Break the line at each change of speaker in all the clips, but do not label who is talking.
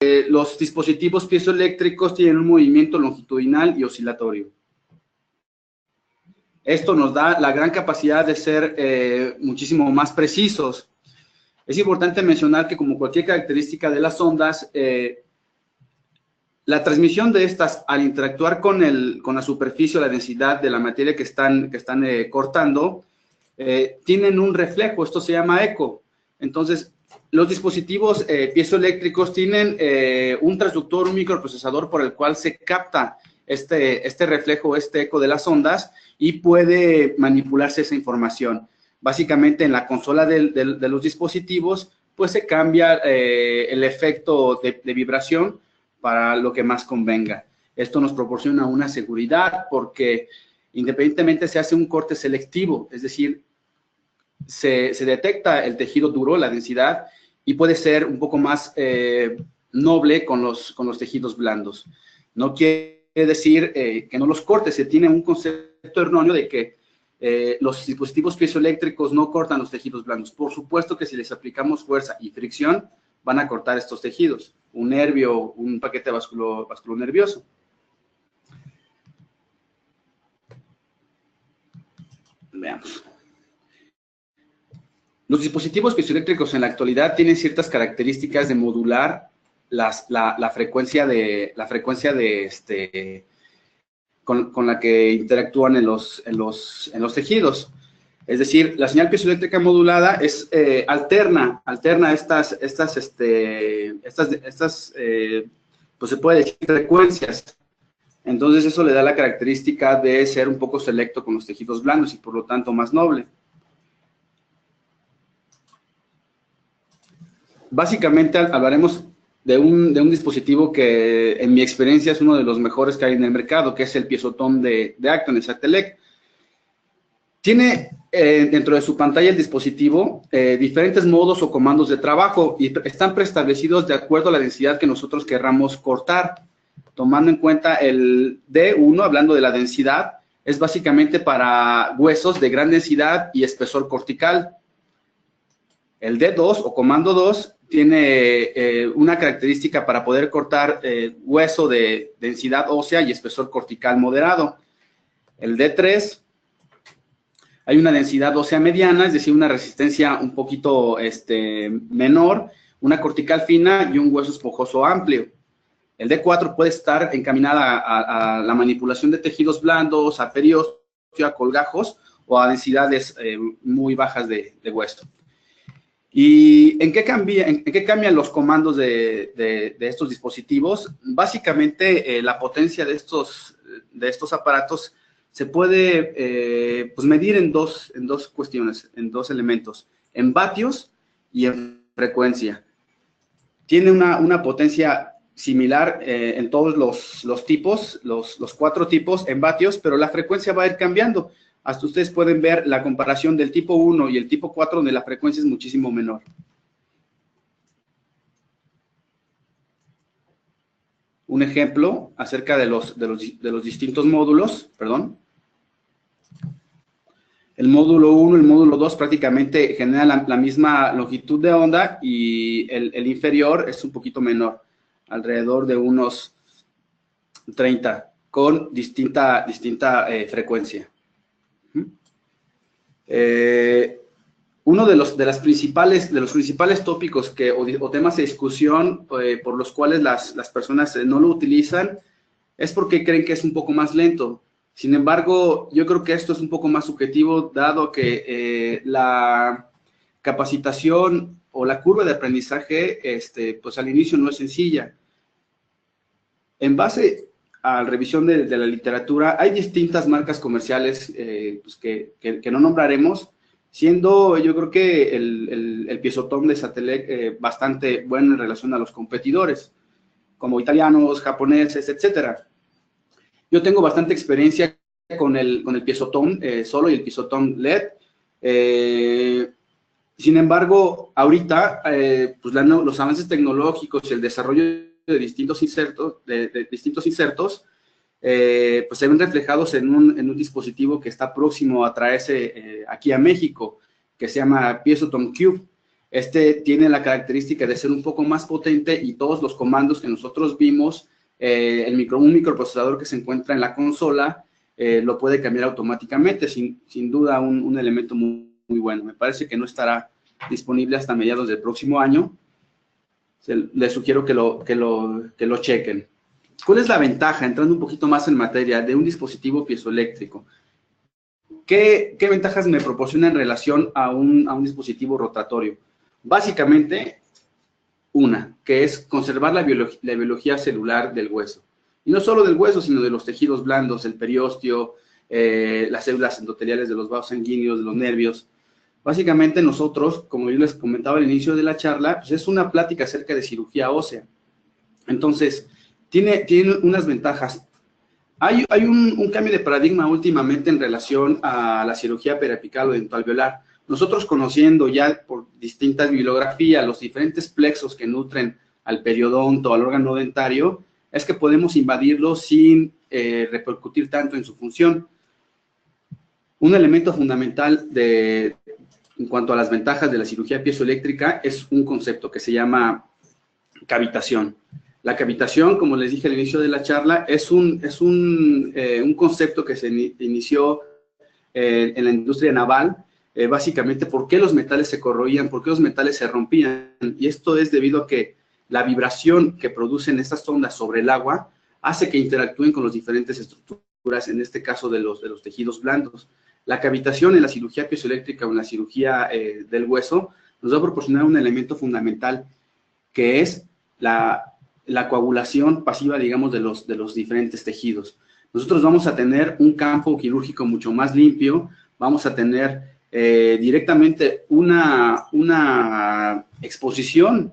los dispositivos piezoeléctricos tienen un movimiento longitudinal y oscilatorio. Esto nos da la gran capacidad de ser muchísimo más precisos. Es importante mencionar que, como cualquier característica de las ondas, la transmisión de estas, al interactuar con la superficie o la densidad de la materia que están cortando, tienen un reflejo. Esto se llama eco. Entonces, los dispositivos piezoeléctricos tienen un transductor, un microprocesador por el cual se capta este reflejo, este eco de las ondas, y puede manipularse esa información. Básicamente, en la consola de los dispositivos, pues se cambia el efecto de vibración para lo que más convenga. Esto nos proporciona una seguridad porque independientemente se hace un corte selectivo, es decir, se detecta el tejido duro, la densidad, y puede ser un poco más noble con los tejidos blandos. No quiere decir que no los corte. Se tiene un concepto erróneo de que los dispositivos piezoeléctricos no cortan los tejidos blandos. Por supuesto que si les aplicamos fuerza y fricción, van a cortar estos tejidos, un nervio, un paquete vasculonervioso. Veamos. Los dispositivos piezoeléctricos en la actualidad tienen ciertas características de modular la frecuencia con la que interactúan en los tejidos. Es decir, la señal piezoeléctrica modulada alterna estas pues se puede decir frecuencias. Entonces eso le da la característica de ser un poco selecto con los tejidos blandos y por lo tanto más noble. Básicamente hablaremos de un dispositivo que en mi experiencia es uno de los mejores que hay en el mercado, que es el Piezotom de Acton, el Satelec. Tiene dentro de su pantalla el dispositivo diferentes modos o comandos de trabajo y están preestablecidos de acuerdo a la densidad que nosotros querramos cortar. Tomando en cuenta el D1, hablando de la densidad, es básicamente para huesos de gran densidad y espesor cortical. El D2 o comando 2 tiene una característica para poder cortar hueso de densidad ósea y espesor cortical moderado. El D3, hay una densidad ósea mediana, es decir, una resistencia un poquito menor, una cortical fina y un hueso esponjoso amplio. El D4 puede estar encaminada a la manipulación de tejidos blandos, a periósteo, a colgajos o a densidades muy bajas de hueso. ¿Y en qué cambian los comandos de estos dispositivos? Básicamente, la potencia de estos aparatos se puede pues medir en dos cuestiones, en dos elementos, en vatios y en frecuencia. Tiene una potencia similar en todos los tipos, los 4 tipos en vatios, pero la frecuencia va a ir cambiando. Hasta ustedes pueden ver la comparación del tipo 1 y el tipo 4, donde la frecuencia es muchísimo menor. Un ejemplo acerca de los distintos módulos, perdón. El módulo 1 y el módulo 2 prácticamente generan la misma longitud de onda y el inferior es un poquito menor, alrededor de unos 30, con distinta frecuencia. Uno de los principales tópicos o temas de discusión por los cuales las personas no lo utilizan es porque creen que es un poco más lento. Sin embargo, yo creo que esto es un poco más subjetivo, dado que la capacitación o la curva de aprendizaje pues al inicio no es sencilla. En base a la revisión de la literatura, hay distintas marcas comerciales pues que no nombraremos, siendo yo creo que el Piezotom de Satelec bastante bueno en relación a los competidores, como italianos, japoneses, etcétera. Yo tengo bastante experiencia con el Piezotom solo y el Piezotom LED. Sin embargo, ahorita pues los avances tecnológicos y el desarrollo de distintos insertos, pues se ven reflejados en un dispositivo que está próximo a traerse aquí a México, que se llama Piezotom Cube. Este tiene la característica de ser un poco más potente y todos los comandos que nosotros vimos, un microprocesador que se encuentra en la consola, lo puede cambiar automáticamente, sin duda un elemento muy bueno. Me parece que no estará disponible hasta mediados del próximo año. Les sugiero que lo chequen. ¿Cuál es la ventaja, entrando un poquito más en materia, de un dispositivo piezoeléctrico? ¿Qué ventajas me proporciona en relación a un dispositivo rotatorio? Básicamente, una, que es conservar la biología celular del hueso. Y no solo del hueso, sino de los tejidos blandos, el periósteo, las células endoteliales de los vasos sanguíneos, de los nervios. Básicamente nosotros, como yo les comentaba al inicio de la charla, pues es una plática acerca de cirugía ósea. Entonces, tiene unas ventajas. Hay un cambio de paradigma últimamente en relación a la cirugía periapical o dentoalveolar. Nosotros, conociendo ya por distintas bibliografías los diferentes plexos que nutren al periodonto, al órgano dentario, es que podemos invadirlo sin repercutir tanto en su función. Un elemento fundamental en cuanto a las ventajas de la cirugía piezoeléctrica es un concepto que se llama cavitación. La cavitación, como les dije al inicio de la charla, es un concepto que se inició en la industria naval, básicamente por qué los metales se corroían, por qué los metales se rompían, y esto es debido a que la vibración que producen estas ondas sobre el agua hace que interactúen con las diferentes estructuras, en este caso de los tejidos blandos. La cavitación en la cirugía piezoeléctrica o en la cirugía del hueso nos va a proporcionar un elemento fundamental, que es la coagulación pasiva, digamos, de los diferentes tejidos. Nosotros vamos a tener un campo quirúrgico mucho más limpio, vamos a tener directamente una exposición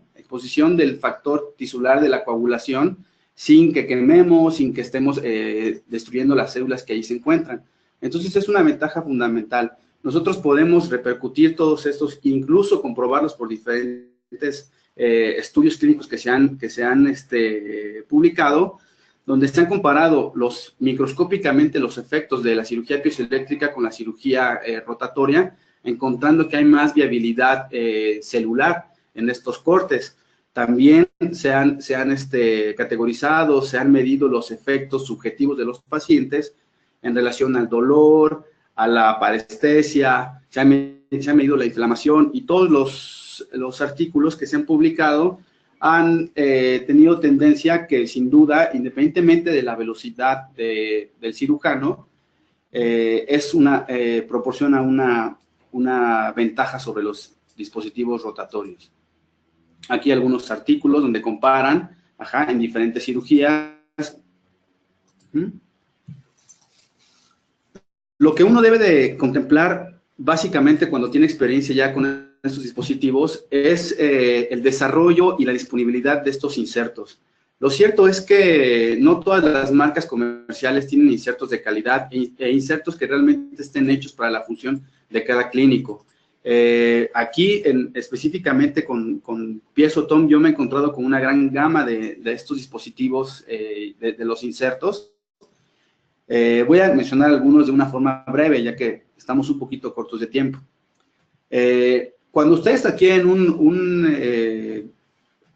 del factor tisular de la coagulación, sin que quememos, sin que estemos destruyendo las células que ahí se encuentran. Entonces, es una ventaja fundamental. Nosotros podemos repercutir todos estos, incluso comprobarlos por diferentes estudios clínicos que se han publicado, donde se han comparado microscópicamente los efectos de la cirugía piezoeléctrica con la cirugía rotatoria, encontrando que hay más viabilidad celular en estos cortes. También se han categorizado, se han medido los efectos subjetivos de los pacientes en relación al dolor, a la parestesia, se ha medido la inflamación, y todos los artículos que se han publicado han tenido tendencia que, sin duda, independientemente de la velocidad del cirujano, proporciona una ventaja sobre los dispositivos rotatorios. Aquí algunos artículos donde comparan en diferentes cirugías. Lo que uno debe de contemplar básicamente cuando tiene experiencia ya con estos dispositivos es el desarrollo y la disponibilidad de estos insertos. Lo cierto es que no todas las marcas comerciales tienen insertos de calidad e insertos que realmente estén hechos para la función de cada clínico. Aquí, específicamente con Piezotom, yo me he encontrado con una gran gama de estos dispositivos, de los insertos. Voy a mencionar algunos de una forma breve, ya que estamos un poquito cortos de tiempo. Cuando ustedes adquieren un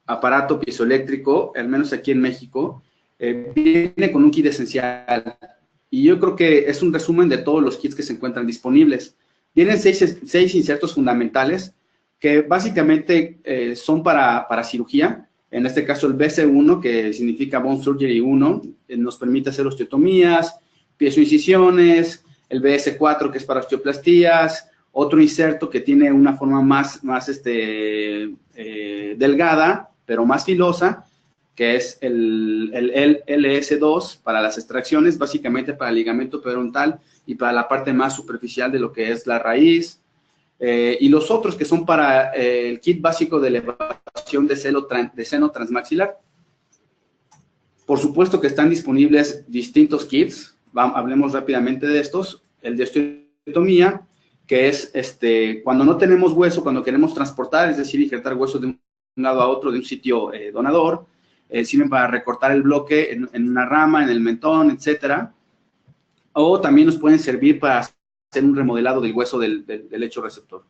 aparato piezoeléctrico, al menos aquí en México, viene con un kit esencial. Y yo creo que es un resumen de todos los kits que se encuentran disponibles. Vienen seis insertos fundamentales que básicamente son para cirugía. En este caso el BC1, que significa Bone Surgery 1, nos permite hacer osteotomías, piezoincisiones. El BS4, que es para osteoplastías. Otro inserto que tiene una forma más delgada, pero más filosa, que es el LS2 para las extracciones, básicamente para el ligamento periodontal y para la parte más superficial de lo que es la raíz. Y los otros que son para el kit básico de elevación de seno transmaxilar. Por supuesto que están disponibles distintos kits. Hablemos rápidamente de estos. El de osteotomía, que es cuando no tenemos hueso, cuando queremos transportar, es decir, injertar hueso de un lado a otro de un sitio donador. Sirven para recortar el bloque en una rama, en el mentón, etcétera. O también nos pueden servir para hacer un remodelado del hueso del lecho receptor.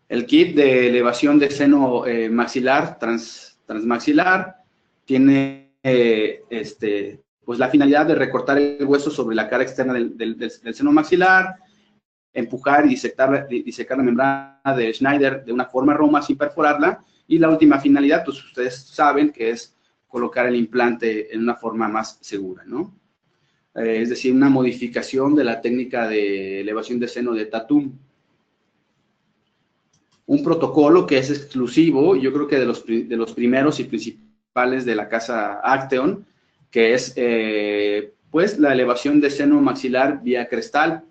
El kit de elevación de seno maxilar, transmaxilar, tiene pues la finalidad de recortar el hueso sobre la cara externa del seno maxilar, empujar y disecar la membrana de Schneider de una forma Roma sin perforarla, y la última finalidad, pues ustedes saben que es colocar el implante en una forma más segura, ¿no? Es decir, una modificación de la técnica de elevación de seno de Tatum. Un protocolo que es exclusivo, yo creo que de los primeros y principales de la casa Acteon, que es pues la elevación de seno maxilar vía crestal.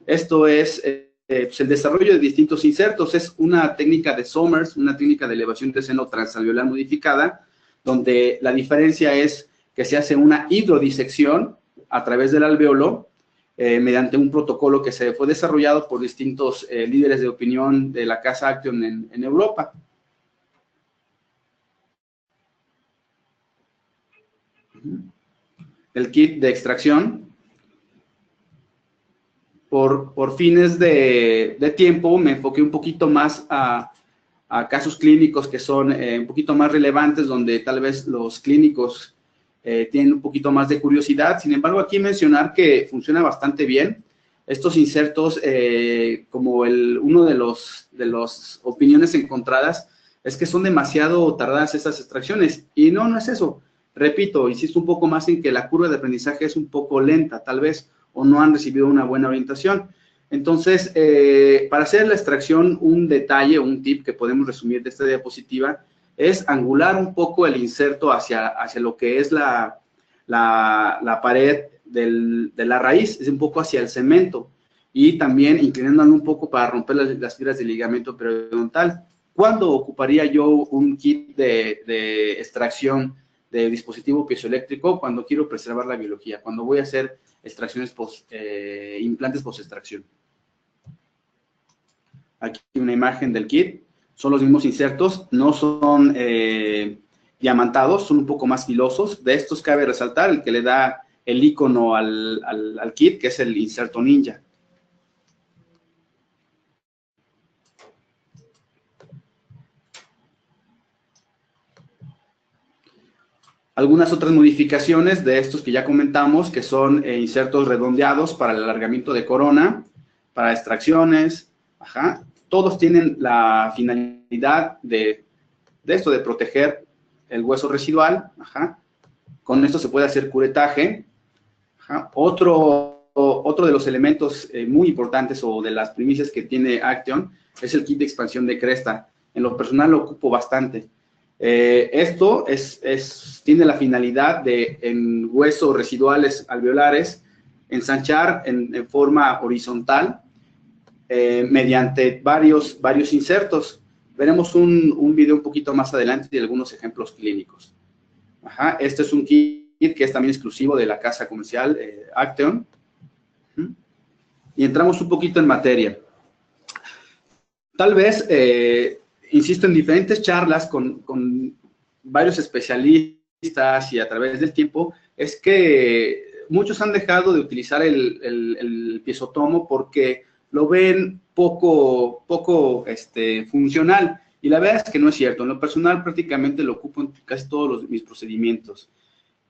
Esto es pues el desarrollo de distintos insertos, es una técnica de Somers, una técnica de elevación de seno transalveolar modificada, donde la diferencia es que se hace una hidrodisección a través del alveolo, mediante un protocolo que se fue desarrollado por distintos líderes de opinión de la casa Acteon en Europa. El kit de extracción. Por fines de tiempo me enfoqué un poquito más a casos clínicos que son un poquito más relevantes, donde tal vez los clínicos tienen un poquito más de curiosidad. Sin embargo, aquí mencionar que funciona bastante bien. Estos insertos, como uno de las opiniones encontradas, es que son demasiado tardadas estas extracciones. Y no es eso. Repito, insisto un poco más en que la curva de aprendizaje es un poco lenta, tal vez, o no han recibido una buena orientación. Entonces, para hacer la extracción, un detalle, un tip que podemos resumir de esta diapositiva, es angular un poco el inserto hacia lo que es la pared de la raíz, es un poco hacia el cemento, y también inclinándolo un poco para romper las fibras del ligamento periodontal. ¿Cuándo ocuparía yo un kit de extracción de dispositivo piezoeléctrico? Cuando quiero preservar la biología, cuando voy a hacer extracciones implantes post-extracción. Aquí una imagen del kit. Son los mismos insertos, no son diamantados, son un poco más filosos. De estos cabe resaltar el que le da el icono al kit, que es el inserto ninja. Algunas otras modificaciones de estos que ya comentamos, que son insertos redondeados para el alargamiento de corona, para extracciones, todos tienen la finalidad de esto, de proteger el hueso residual. Con esto se puede hacer curetaje. Otro de los elementos muy importantes, o de las primicias que tiene Acteon, es el kit de expansión de cresta. En lo personal lo ocupo bastante. Esto tiene la finalidad de, en huesos residuales alveolares, ensanchar en forma horizontal mediante varios insertos. Veremos un video un poquito más adelante de algunos ejemplos clínicos. Este es un kit que es también exclusivo de la casa comercial Acteon. Y entramos un poquito en materia. Tal vez insisto, en diferentes charlas con varios especialistas y a través del tiempo, es que muchos han dejado de utilizar el piezotomo porque lo ven poco funcional. Y la verdad es que no es cierto. En lo personal prácticamente lo ocupo en casi todos mis procedimientos.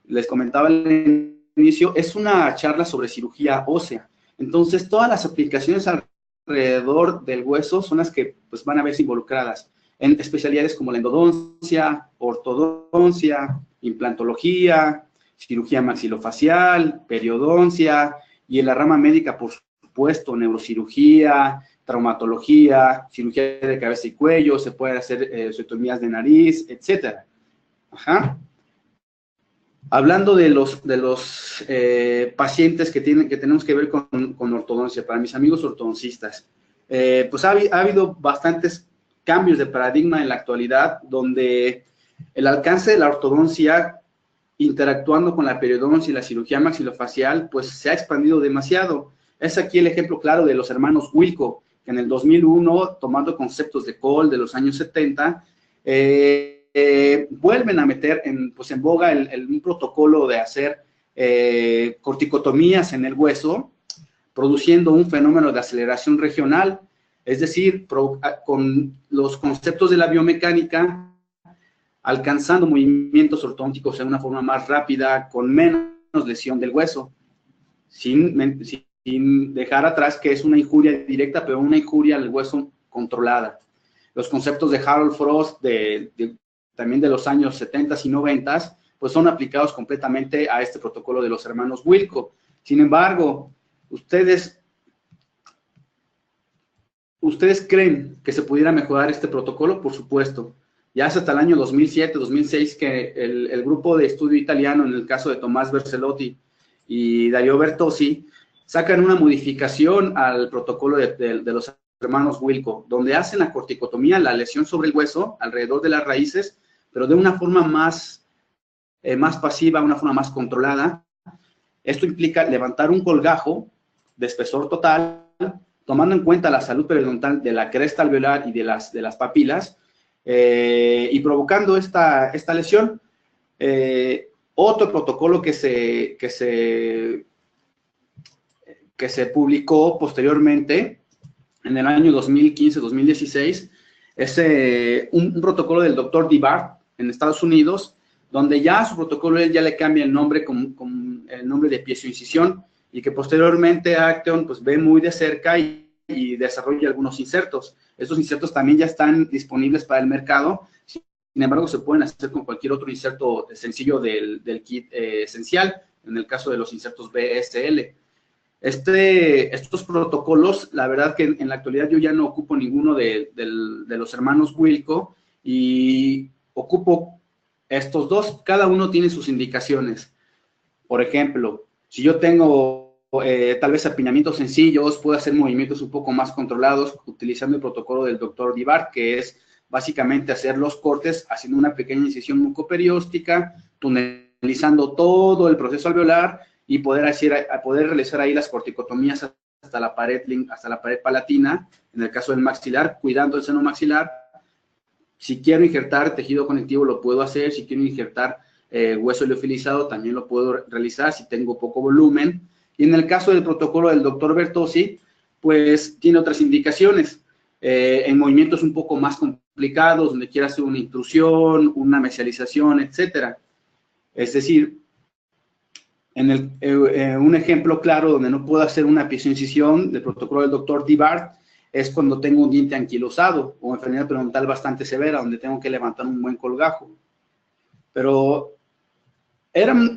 Les comentaba al inicio, es una charla sobre cirugía ósea. Entonces, todas las aplicaciones alrededor del hueso son las que pues, van a verse involucradas en especialidades como la endodoncia, ortodoncia, implantología, cirugía maxilofacial, periodoncia, y en la rama médica, por supuesto, neurocirugía, traumatología, cirugía de cabeza y cuello, se pueden hacer osteotomías de nariz, etcétera. Hablando de los pacientes que tenemos que ver con ortodoncia, para mis amigos ortodoncistas, pues ha habido bastantes cambios de paradigma en la actualidad, donde el alcance de la ortodoncia, interactuando con la periodoncia y la cirugía maxilofacial, pues se ha expandido demasiado. Es aquí el ejemplo claro de los hermanos Wilco, que en el 2001, tomando conceptos de Cole de los años 70, vuelven a meter en boga un protocolo de hacer corticotomías en el hueso, produciendo un fenómeno de aceleración regional. Es decir, con los conceptos de la biomecánica, alcanzando movimientos ortodónticos de una forma más rápida, con menos lesión del hueso, sin dejar atrás que es una injuria directa, pero una injuria al hueso controlada. Los conceptos de Harold Frost, también de los años 70 y 90, pues son aplicados completamente a este protocolo de los hermanos Wilco. Sin embargo, ¿ustedes creen que se pudiera mejorar este protocolo? Por supuesto. Ya hasta el año 2007, 2006, que el grupo de estudio italiano, en el caso de Tomás Berselotti y Dario Bertozzi, sacan una modificación al protocolo de los hermanos Wilco, donde hacen la corticotomía, la lesión sobre el hueso, alrededor de las raíces, pero de una forma más pasiva, una forma más controlada. Esto implica levantar un colgajo de espesor total, tomando en cuenta la salud periodontal de la cresta alveolar y de las papilas, y provocando esta lesión. Otro protocolo que se publicó posteriormente, en el año 2015-2016, es un protocolo del doctor Dibart en Estados Unidos, donde ya a su protocolo él ya le cambia el nombre con el nombre de piezoincisión, y que posteriormente Action pues ve muy de cerca y desarrolla algunos insertos. Estos insertos también ya están disponibles para el mercado, sin embargo se pueden hacer con cualquier otro inserto sencillo del kit esencial, en el caso de los insertos BSL. Estos protocolos, la verdad que en la actualidad yo ya no ocupo ninguno de los hermanos Wilco, y ocupo estos dos. Cada uno tiene sus indicaciones. Por ejemplo, si yo tengo tal vez apiñamientos sencillos, puedo hacer movimientos un poco más controlados utilizando el protocolo del doctor Dibart, que es básicamente hacer los cortes haciendo una pequeña incisión mucoperióstica, tunelizando todo el proceso alveolar y poder realizar ahí las corticotomías hasta la pared palatina, en el caso del maxilar, cuidando el seno maxilar. Si quiero injertar tejido conectivo, lo puedo hacer. Si quiero injertar hueso liofilizado, también lo puedo realizar si tengo poco volumen. Y en el caso del protocolo del doctor Bertozzi, pues tiene otras indicaciones. En movimientos un poco más complicados, donde quiera hacer una intrusión, una mesialización, etcétera. Es decir, un ejemplo claro donde no puedo hacer una piezoincisión del protocolo del doctor Dibart es cuando tengo un diente anquilosado o enfermedad periodontal bastante severa, donde tengo que levantar un buen colgajo. Pero eran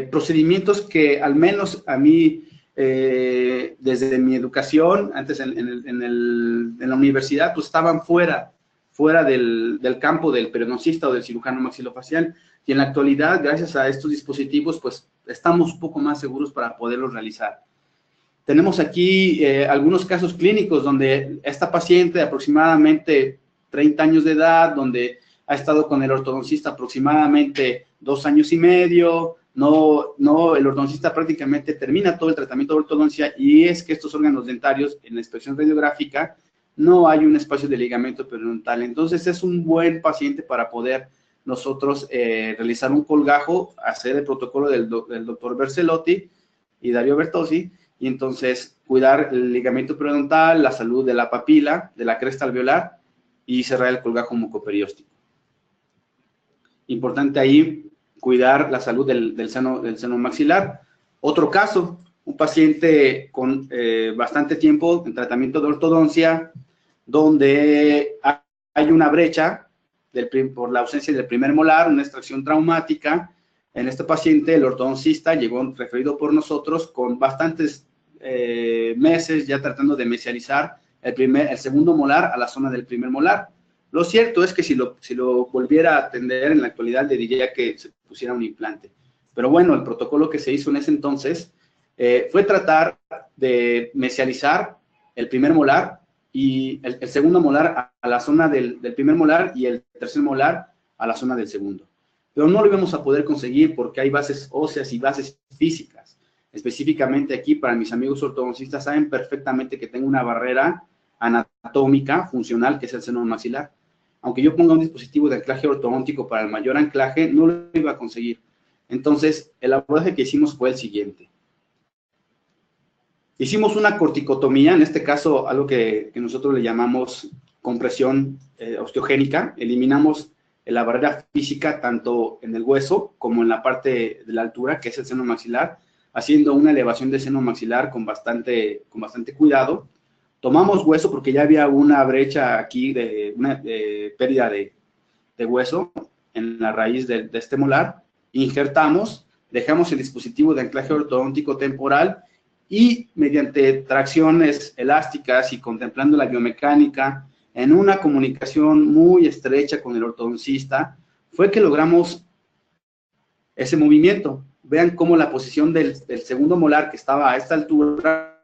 procedimientos que al menos a mí, desde mi educación, antes en la universidad, pues estaban fuera del campo del periodoncista o del cirujano maxilofacial, y en la actualidad, gracias a estos dispositivos, pues estamos un poco más seguros para poderlos realizar. Tenemos aquí algunos casos clínicos donde esta paciente de aproximadamente 30 años de edad, donde ha estado con el ortodoncista aproximadamente 2 años y medio, el ortodoncista prácticamente termina todo el tratamiento de ortodoncia, y es que estos órganos dentarios en la inspección radiográfica no hay un espacio de ligamento periodontal. Entonces es un buen paciente para poder nosotros realizar un colgajo, hacer el protocolo del doctor Berselotti y Dario Bertozzi, y entonces cuidar el ligamento periodontal, la salud de la papila, de la cresta alveolar, y cerrar el colgajo mucoperióstico. Importante ahí cuidar la salud del seno maxilar. Otro caso, un paciente con bastante tiempo en tratamiento de ortodoncia, donde hay una brecha por la ausencia del primer molar, una extracción traumática. En este paciente, el ortodoncista llegó referido por nosotros con bastantes meses ya tratando de mesializar el segundo molar a la zona del primer molar. Lo cierto es que si lo volviera a atender en la actualidad, le diría que se pusiera un implante. Pero bueno, el protocolo que se hizo en ese entonces fue tratar de mesializar el primer molar y el segundo molar a la zona del primer molar, y el tercer molar a la zona del segundo. Pero no lo íbamos a poder conseguir porque hay bases óseas y bases físicas. Específicamente aquí, para mis amigos ortodoncistas, saben perfectamente que tengo una barrera anatómica funcional, que es el seno maxilar. Aunque yo ponga un dispositivo de anclaje ortodóntico para el mayor anclaje, no lo iba a conseguir. Entonces, el abordaje que hicimos fue el siguiente. Hicimos una corticotomía, en este caso algo que nosotros le llamamos compresión osteogénica. Eliminamos la barrera física tanto en el hueso como en la parte de la altura, que es el seno maxilar, haciendo una elevación del seno maxilar con bastante cuidado. Tomamos hueso porque ya había una brecha aquí de una pérdida de hueso en la raíz de este molar. Injertamos, dejamos el dispositivo de anclaje ortodóntico temporal y mediante tracciones elásticas y contemplando la biomecánica en una comunicación muy estrecha con el ortodoncista, fue que logramos ese movimiento. Vean cómo la posición del segundo molar, que estaba a esta altura,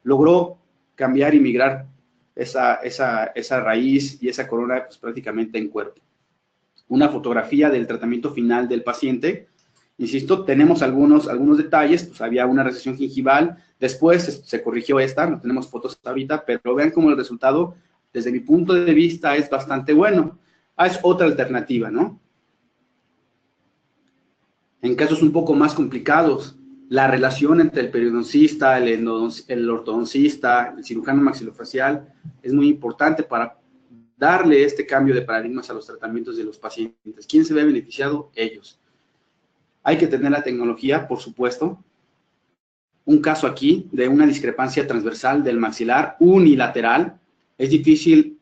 logró cambiar y migrar esa raíz y esa corona pues, prácticamente en cuerpo. Una fotografía del tratamiento final del paciente. Insisto, tenemos algunos detalles, pues había una recesión gingival, después se corrigió esta, no tenemos fotos ahorita, pero vean cómo el resultado, desde mi punto de vista, es bastante bueno. Es otra alternativa, ¿no? En casos un poco más complicados, la relación entre el periodoncista, el ortodoncista, el cirujano maxilofacial, es muy importante para darle este cambio de paradigmas a los tratamientos de los pacientes. ¿Quién se ve beneficiado? Ellos. Hay que tener la tecnología, por supuesto. Un caso aquí de una discrepancia transversal del maxilar unilateral. Es difícil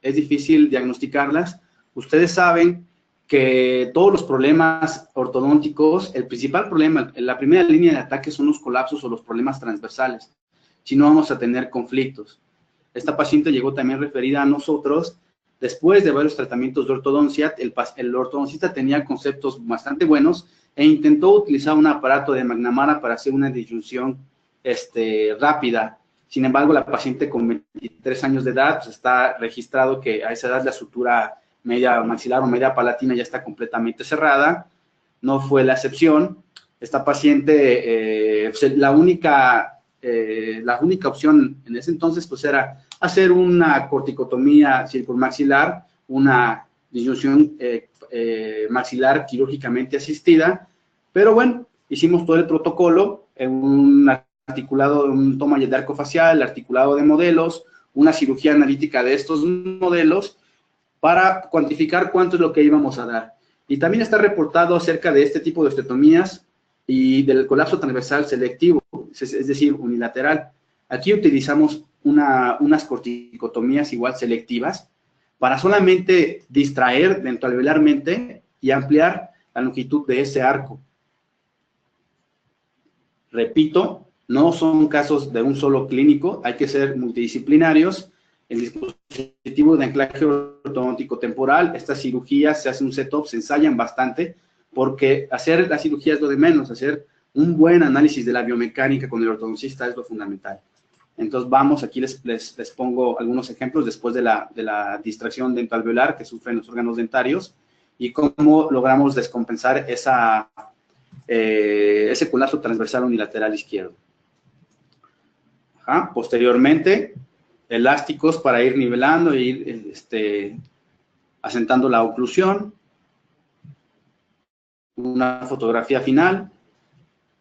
diagnosticarlas. Ustedes saben que todos los problemas ortodónticos, el principal problema, la primera línea de ataque son los colapsos o los problemas transversales. Si no, vamos a tener conflictos. Esta paciente llegó también referida a nosotros. Después de varios tratamientos de ortodoncia, el ortodoncista tenía conceptos bastante buenos e intentó utilizar un aparato de McNamara para hacer una disyunción rápida. Sin embargo, la paciente con 23 años de edad, pues está registrado que a esa edad la sutura media maxilar o media palatina ya está completamente cerrada. No fue la excepción. Esta paciente, la única opción en ese entonces pues era hacer una corticotomía circunmaxilar, una disyunción maxilar quirúrgicamente asistida, pero bueno, hicimos todo el protocolo, un articulado, un toma de arco facial, articulado de modelos, una cirugía analítica de estos modelos para cuantificar cuánto es lo que íbamos a dar. Y también está reportado acerca de este tipo de osteotomías y del colapso transversal selectivo, es decir, unilateral. Aquí utilizamos unas corticotomías igual selectivas para solamente distraer ventroalveolarmente y ampliar la longitud de ese arco. Repito, no son casos de un solo clínico, hay que ser multidisciplinarios. El dispositivo de anclaje ortodóntico temporal, estas cirugías se hace un setup, se ensayan bastante, porque hacer la cirugía es lo de menos, hacer un buen análisis de la biomecánica con el ortodoncista es lo fundamental. Entonces vamos, aquí les pongo algunos ejemplos después de la distracción dentalveolar que sufren los órganos dentarios y cómo logramos descompensar ese colapso transversal unilateral izquierdo. Posteriormente, elásticos para ir nivelando e ir asentando la oclusión. Una fotografía final.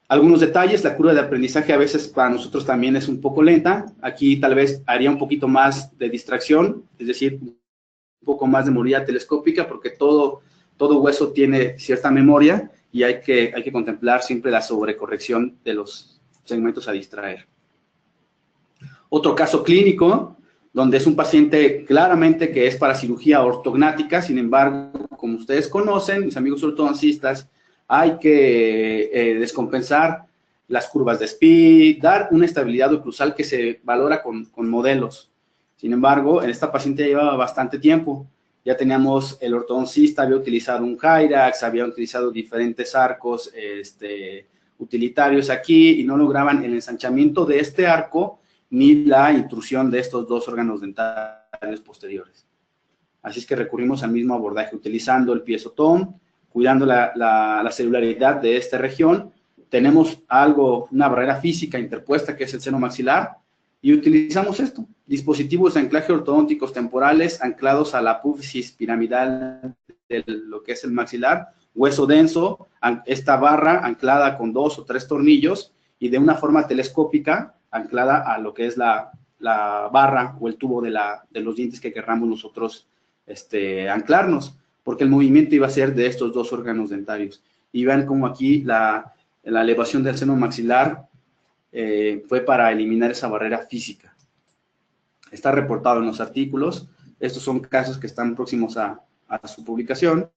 Algunos detalles, la curva de aprendizaje a veces para nosotros también es un poco lenta. Aquí tal vez haría un poquito más de distracción, es decir, un poco más de memoria telescópica, porque todo hueso tiene cierta memoria y hay que contemplar siempre la sobrecorrección de los segmentos a distraer. Otro caso clínico, donde es un paciente claramente que es para cirugía ortognática, sin embargo, como ustedes conocen, mis amigos ortodoncistas, hay que descompensar las curvas de Speed, dar una estabilidad oclusal que se valora con modelos. Sin embargo, en esta paciente llevaba bastante tiempo. Ya teníamos, el ortodoncista había utilizado un Hyrax, había utilizado diferentes arcos utilitarios aquí y no lograban el ensanchamiento de este arco ni la intrusión de estos dos órganos dentarios posteriores. Así es que recurrimos al mismo abordaje, utilizando el piezotón, cuidando la celularidad de esta región. Tenemos una barrera física interpuesta que es el seno maxilar y utilizamos esto, dispositivos de anclaje ortodónticos temporales anclados a la apófisis piramidal de lo que es el maxilar, hueso denso, esta barra anclada con 2 o 3 tornillos y de una forma telescópica anclada a lo que es la barra o el tubo de los dientes que querramos nosotros anclarnos, porque el movimiento iba a ser de estos dos órganos dentarios. Y vean como aquí la elevación del seno maxilar fue para eliminar esa barrera física. Está reportado en los artículos. Estos son casos que están próximos a su publicación.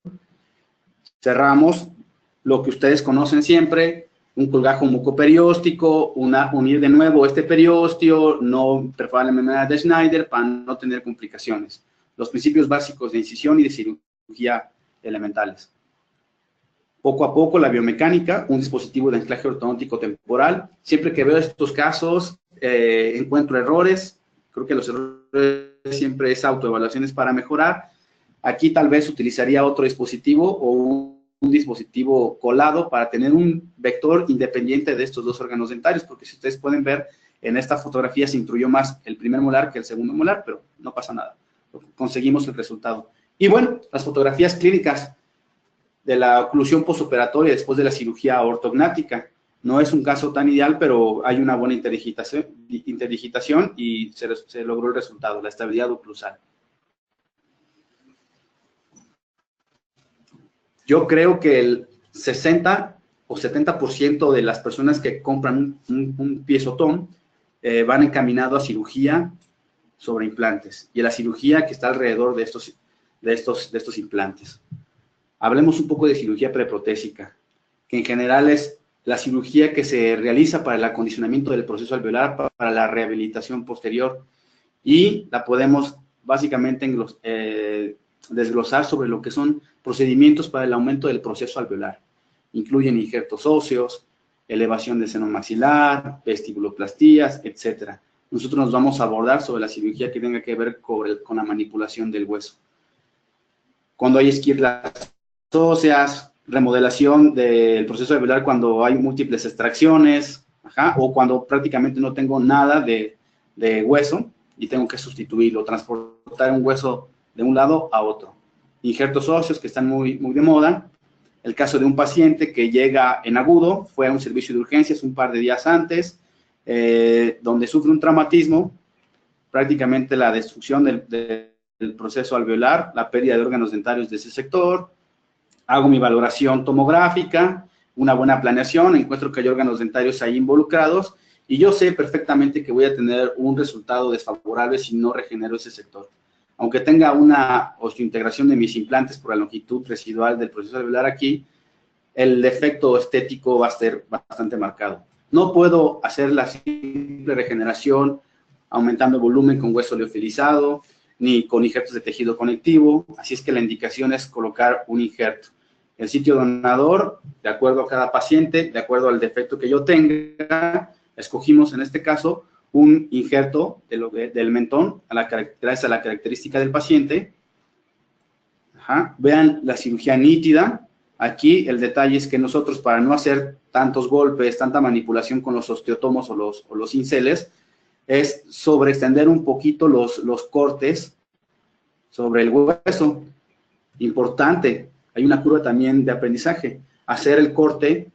Cerramos lo que ustedes conocen siempre, un colgajo mucoperióstico, unir de nuevo este periósteo, no perforar la membrana de Schneider para no tener complicaciones. Los principios básicos de incisión y de cirugía elementales. Poco a poco la biomecánica, un dispositivo de anclaje ortodóntico temporal. Siempre que veo estos casos, encuentro errores. Creo que los errores siempre es autoevaluaciones para mejorar. Aquí tal vez utilizaría otro dispositivo o un dispositivo colado para tener un vector independiente de estos dos órganos dentarios, porque si ustedes pueden ver, en esta fotografía se intruyó más el primer molar que el segundo molar, pero no pasa nada. Conseguimos el resultado. Y bueno, las fotografías clínicas de la oclusión postoperatoria después de la cirugía ortognática. No es un caso tan ideal, pero hay una buena interdigitación y se logró el resultado, la estabilidad oclusal. Yo creo que el 60 o 70% de las personas que compran un piezotón van encaminado a cirugía sobre implantes y a la cirugía que está alrededor de estos implantes. Hablemos un poco de cirugía preprotésica, que en general es la cirugía que se realiza para el acondicionamiento del proceso alveolar, para la rehabilitación posterior, y la podemos básicamente desglosar sobre lo que son procedimientos para el aumento del proceso alveolar. Incluyen injertos óseos, elevación del seno maxilar, vestibuloplastías, etc. Nosotros nos vamos a abordar sobre la cirugía que tenga que ver con la manipulación del hueso. Cuando hay esquirlas óseas, remodelación del proceso alveolar cuando hay múltiples extracciones, o cuando prácticamente no tengo nada de hueso y tengo que sustituirlo, transportar un hueso de un lado a otro. Injertos óseos que están muy de moda. El caso de un paciente que llega en agudo, fue a un servicio de urgencias un par de días antes, donde sufre un traumatismo, prácticamente la destrucción del proceso alveolar, la pérdida de órganos dentarios de ese sector. Hago mi valoración tomográfica, una buena planeación, encuentro que hay órganos dentarios ahí involucrados y yo sé perfectamente que voy a tener un resultado desfavorable si no regenero ese sector. Aunque tenga una osteointegración de mis implantes por la longitud residual del proceso alveolar aquí, el efecto estético va a ser bastante marcado. No puedo hacer la simple regeneración aumentando el volumen con hueso liofilizado, ni con injertos de tejido conectivo, así es que la indicación es colocar un injerto. El sitio donador, de acuerdo a cada paciente, de acuerdo al defecto que yo tenga, escogimos en este caso un injerto del mentón, gracias a la característica del paciente. Vean la cirugía nítida. Aquí el detalle es que nosotros, para no hacer tantos golpes, tanta manipulación con los osteotomos o los cinceles, es sobreextender un poquito los cortes sobre el hueso. Importante, hay una curva también de aprendizaje. Hacer el corte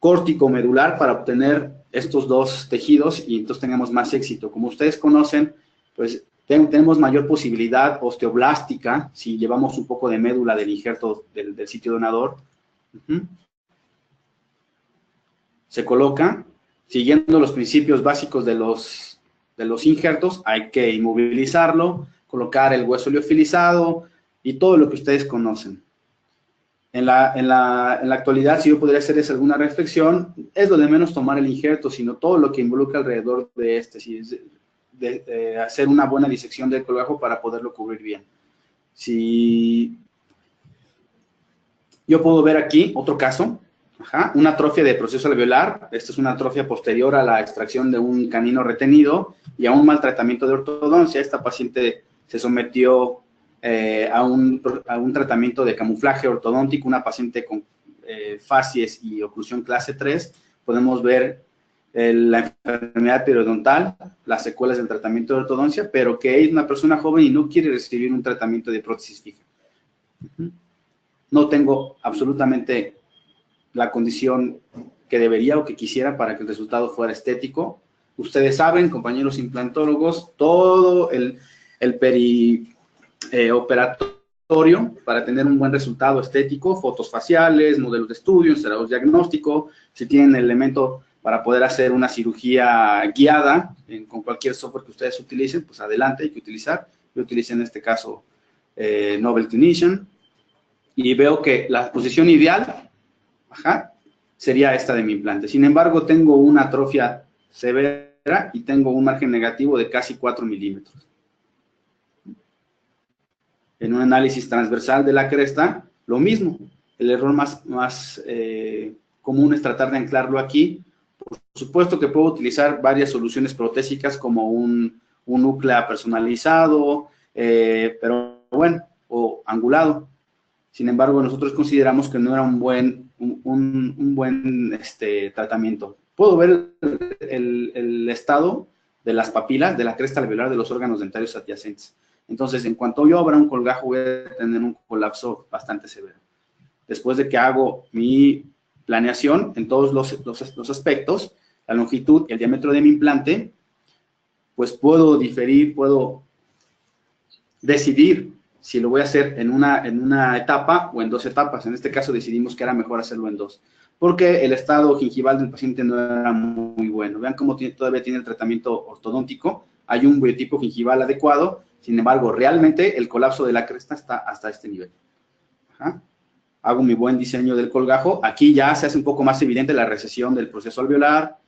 córtico-medular para obtener estos dos tejidos y entonces tengamos más éxito. Como ustedes conocen, pues tenemos mayor posibilidad osteoblástica si llevamos un poco de médula del injerto del sitio donador. Se coloca. Siguiendo los principios básicos de los injertos, hay que inmovilizarlo, colocar el hueso liofilizado y todo lo que ustedes conocen. En la actualidad, si yo podría hacerles alguna reflexión, es lo de menos tomar el injerto, sino todo lo que involucra alrededor de de hacer una buena disección del colgajo para poderlo cubrir bien. Si yo puedo ver aquí otro caso, una atrofia de proceso alveolar. Esta es una atrofia posterior a la extracción de un canino retenido y a un maltratamiento de ortodoncia. Esta paciente se sometió a un tratamiento de camuflaje ortodóntico, una paciente con facies y oclusión clase 3. Podemos ver la enfermedad periodontal, las secuelas del tratamiento de ortodoncia, pero que es una persona joven y no quiere recibir un tratamiento de prótesis fija. No tengo absolutamente la condición que debería o que quisiera para que el resultado fuera estético. Ustedes saben, compañeros implantólogos, todo el operatorio para tener un buen resultado estético, fotos faciales, modelos de estudio, instalados diagnóstico, si tienen el elemento para poder hacer una cirugía guiada con cualquier software que ustedes utilicen, pues adelante, hay que utilizar. Yo utilicé en este caso Novel Clinician y veo que la posición ideal sería esta de mi implante. Sin embargo, tengo una atrofia severa y tengo un margen negativo de casi 4 milímetros. En un análisis transversal de la cresta, lo mismo. El error más común es tratar de anclarlo aquí. Por supuesto que puedo utilizar varias soluciones protésicas como un núcleo personalizado, pero bueno, o angulado. Sin embargo, nosotros consideramos que no era un buen tratamiento. Puedo ver el estado de las papilas de la cresta alveolar de los órganos dentarios adyacentes. Entonces, en cuanto yo abra un colgajo, voy a tener un colapso bastante severo. Después de que hago mi planeación en todos los aspectos, la longitud y el diámetro de mi implante, pues puedo decidir si lo voy a hacer en una etapa o en 2 etapas. En este caso decidimos que era mejor hacerlo en 2, porque el estado gingival del paciente no era muy bueno. Vean cómo todavía tiene el tratamiento ortodóntico, hay un biotipo gingival adecuado, sin embargo, realmente el colapso de la cresta está hasta este nivel. Hago mi buen diseño del colgajo, aquí ya se hace un poco más evidente la recesión del proceso alveolar,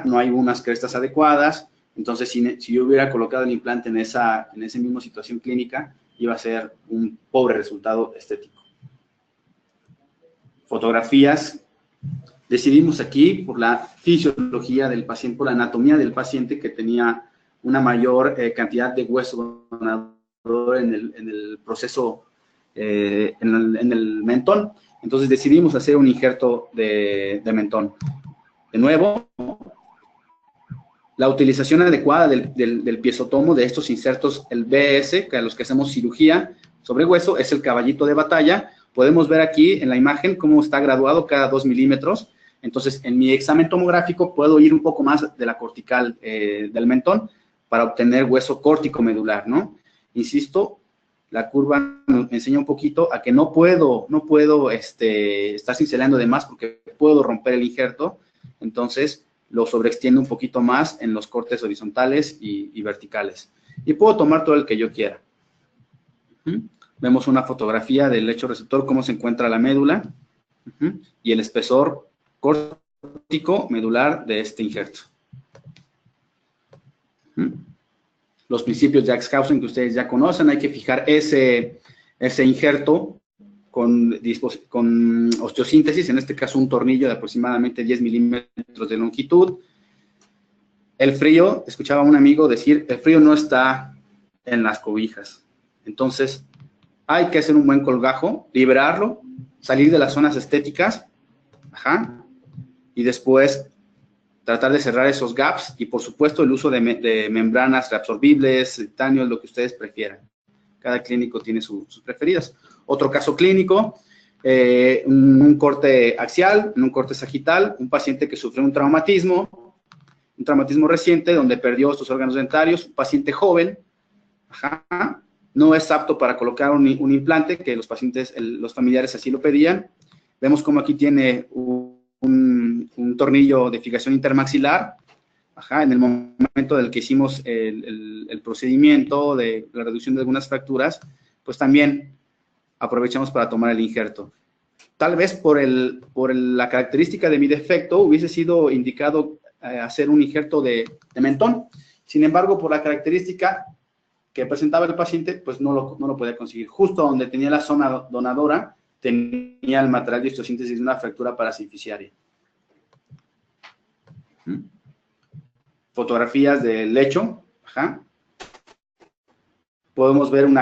no hay unas crestas adecuadas. Entonces, si yo hubiera colocado el implante en esa misma situación clínica, iba a ser un pobre resultado estético. Fotografías. Decidimos aquí, por la fisiología del paciente, por la anatomía del paciente, que tenía una mayor cantidad de hueso donador en el proceso, en el mentón. Entonces, decidimos hacer un injerto de mentón. De nuevo, la utilización adecuada del piezotomo de estos insertos, el BS, que a los que hacemos cirugía sobre hueso, es el caballito de batalla. Podemos ver aquí en la imagen cómo está graduado cada 2 milímetros. Entonces, en mi examen tomográfico puedo ir un poco más de la cortical del mentón para obtener hueso córtico medular, ¿no? Insisto, la curva me enseña un poquito a que no puedo estar cincelando de más porque puedo romper el injerto. Entonces, lo sobreextiendo un poquito más en los cortes horizontales y verticales. Y puedo tomar todo el que yo quiera. Vemos una fotografía del lecho receptor, cómo se encuentra la médula y el espesor córtico medular de este injerto. Los principios de Axhausen que ustedes ya conocen, hay que fijar ese injerto con osteosíntesis, en este caso un tornillo de aproximadamente 10 milímetros de longitud. El frío, escuchaba a un amigo decir, el frío no está en las cobijas. Entonces, hay que hacer un buen colgajo, liberarlo, salir de las zonas estéticas, y después tratar de cerrar esos gaps, y por supuesto el uso de membranas reabsorbibles, titanio, lo que ustedes prefieran. Cada clínico tiene sus preferidas. Otro caso clínico, un corte axial, un corte sagital, un paciente que sufrió un traumatismo reciente donde perdió estos órganos dentarios, un paciente joven, no es apto para colocar un implante, que los familiares así lo pedían. Vemos como aquí tiene un tornillo de fijación intermaxilar, en el momento del que hicimos el procedimiento de la reducción de algunas fracturas, pues también aprovechamos para tomar el injerto. Tal vez por la característica de mi defecto hubiese sido indicado hacer un injerto de mentón. Sin embargo, por la característica que presentaba el paciente, pues no lo podía conseguir. Justo donde tenía la zona donadora, tenía el material de osteosíntesis de una fractura parasinficiaria. Fotografías del lecho. Podemos ver un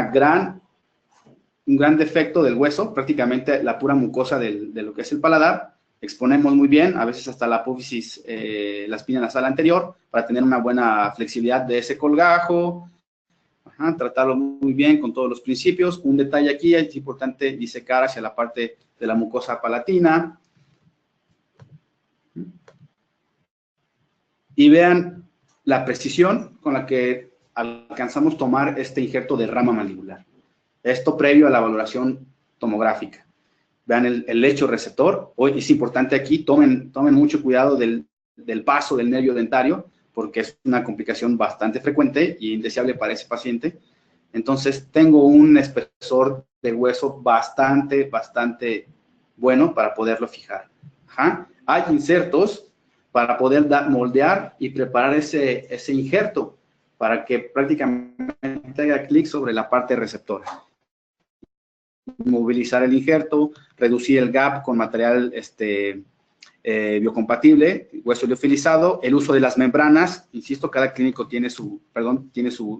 gran defecto del hueso, prácticamente la pura mucosa de lo que es el paladar. Exponemos muy bien, a veces hasta la apófisis, la espina nasal anterior, para tener una buena flexibilidad de ese colgajo. Tratarlo muy bien con todos los principios. Un detalle aquí, es importante disecar hacia la parte de la mucosa palatina. y vean la precisión con la que alcanzamos tomar este injerto de rama mandibular. Esto previo a la valoración tomográfica. Vean el lecho receptor. Hoy es importante aquí, tomen mucho cuidado del paso del nervio dentario, porque es una complicación bastante frecuente y indeseable para ese paciente. Entonces, tengo un espesor de hueso bastante bueno para poderlo fijar. Ajá. Hay insertos para poder moldear y preparar ese injerto para que prácticamente haga clic sobre la parte receptora. Movilizar el injerto, reducir el gap con material biocompatible, hueso liofilizado, el uso de las membranas, insisto, cada clínico tiene su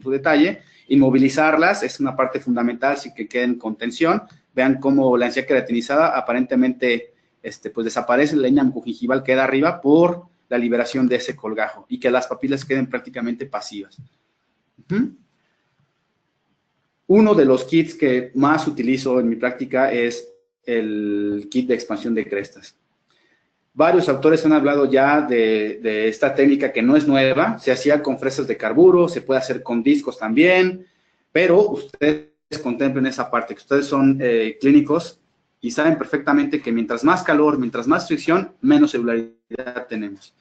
detalle, inmovilizarlas es una parte fundamental sin que queden con tensión. Vean cómo la encía queratinizada aparentemente pues desaparece, la línea mucogingival queda arriba por la liberación de ese colgajo y que las papilas queden prácticamente pasivas. Uno de los kits que más utilizo en mi práctica es el kit de expansión de crestas. Varios autores han hablado ya de esta técnica que no es nueva, se hacía con fresas de carburo, se puede hacer con discos también, pero ustedes contemplen esa parte, que ustedes son clínicos y saben perfectamente que mientras más calor, mientras más fricción, menos celularidad tenemos.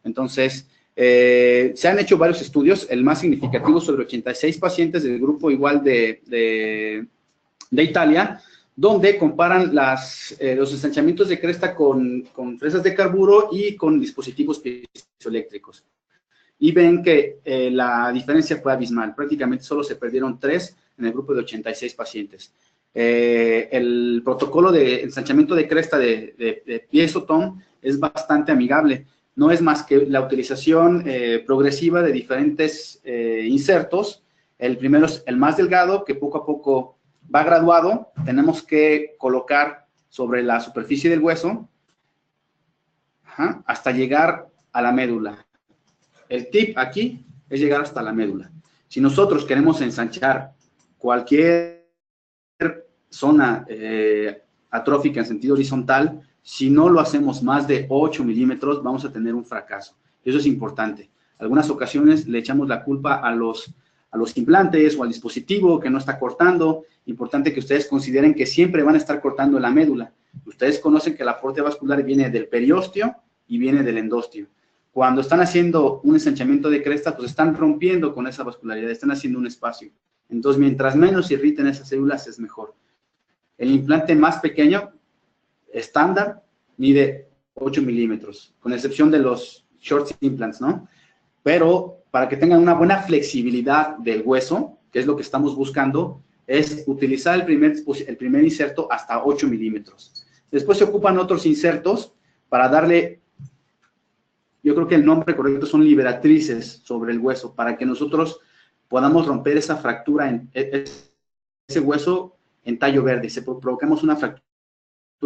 Entonces, se han hecho varios estudios, el más significativo sobre 86 pacientes del grupo igual de Italia, donde comparan los ensanchamientos de cresta con fresas de carburo y con dispositivos piezoeléctricos. Y ven que la diferencia fue abismal, prácticamente solo se perdieron 3 en el grupo de 86 pacientes. El protocolo de ensanchamiento de cresta de Piezotón es bastante amigable. No es más que la utilización progresiva de diferentes insertos. El primero es el más delgado, que poco a poco va graduado. Tenemos que colocar sobre la superficie del hueso hasta llegar a la médula. El tip aquí es llegar hasta la médula. Si nosotros queremos ensanchar cualquier zona atrófica en sentido horizontal, si no lo hacemos más de 8 milímetros, vamos a tener un fracaso. Eso es importante. Algunas ocasiones le echamos la culpa a los implantes o al dispositivo que no está cortando. Importante que ustedes consideren que siempre van a estar cortando la médula. Ustedes conocen que el aporte vascular viene del periósteo y viene del endósteo. Cuando están haciendo un ensanchamiento de cresta, pues están rompiendo con esa vascularidad, están haciendo un espacio. Entonces, mientras menos irriten esas células, es mejor. El implante más pequeño, estándar, mide 8 milímetros, con excepción de los short implants, ¿no? Pero para que tengan una buena flexibilidad del hueso, que es lo que estamos buscando, es utilizar el primer inserto hasta 8 milímetros. Después se ocupan otros insertos para darle, yo creo que el nombre correcto son liberatrices sobre el hueso, para que nosotros podamos romper esa fractura, ese hueso en tallo verde, provocamos una fractura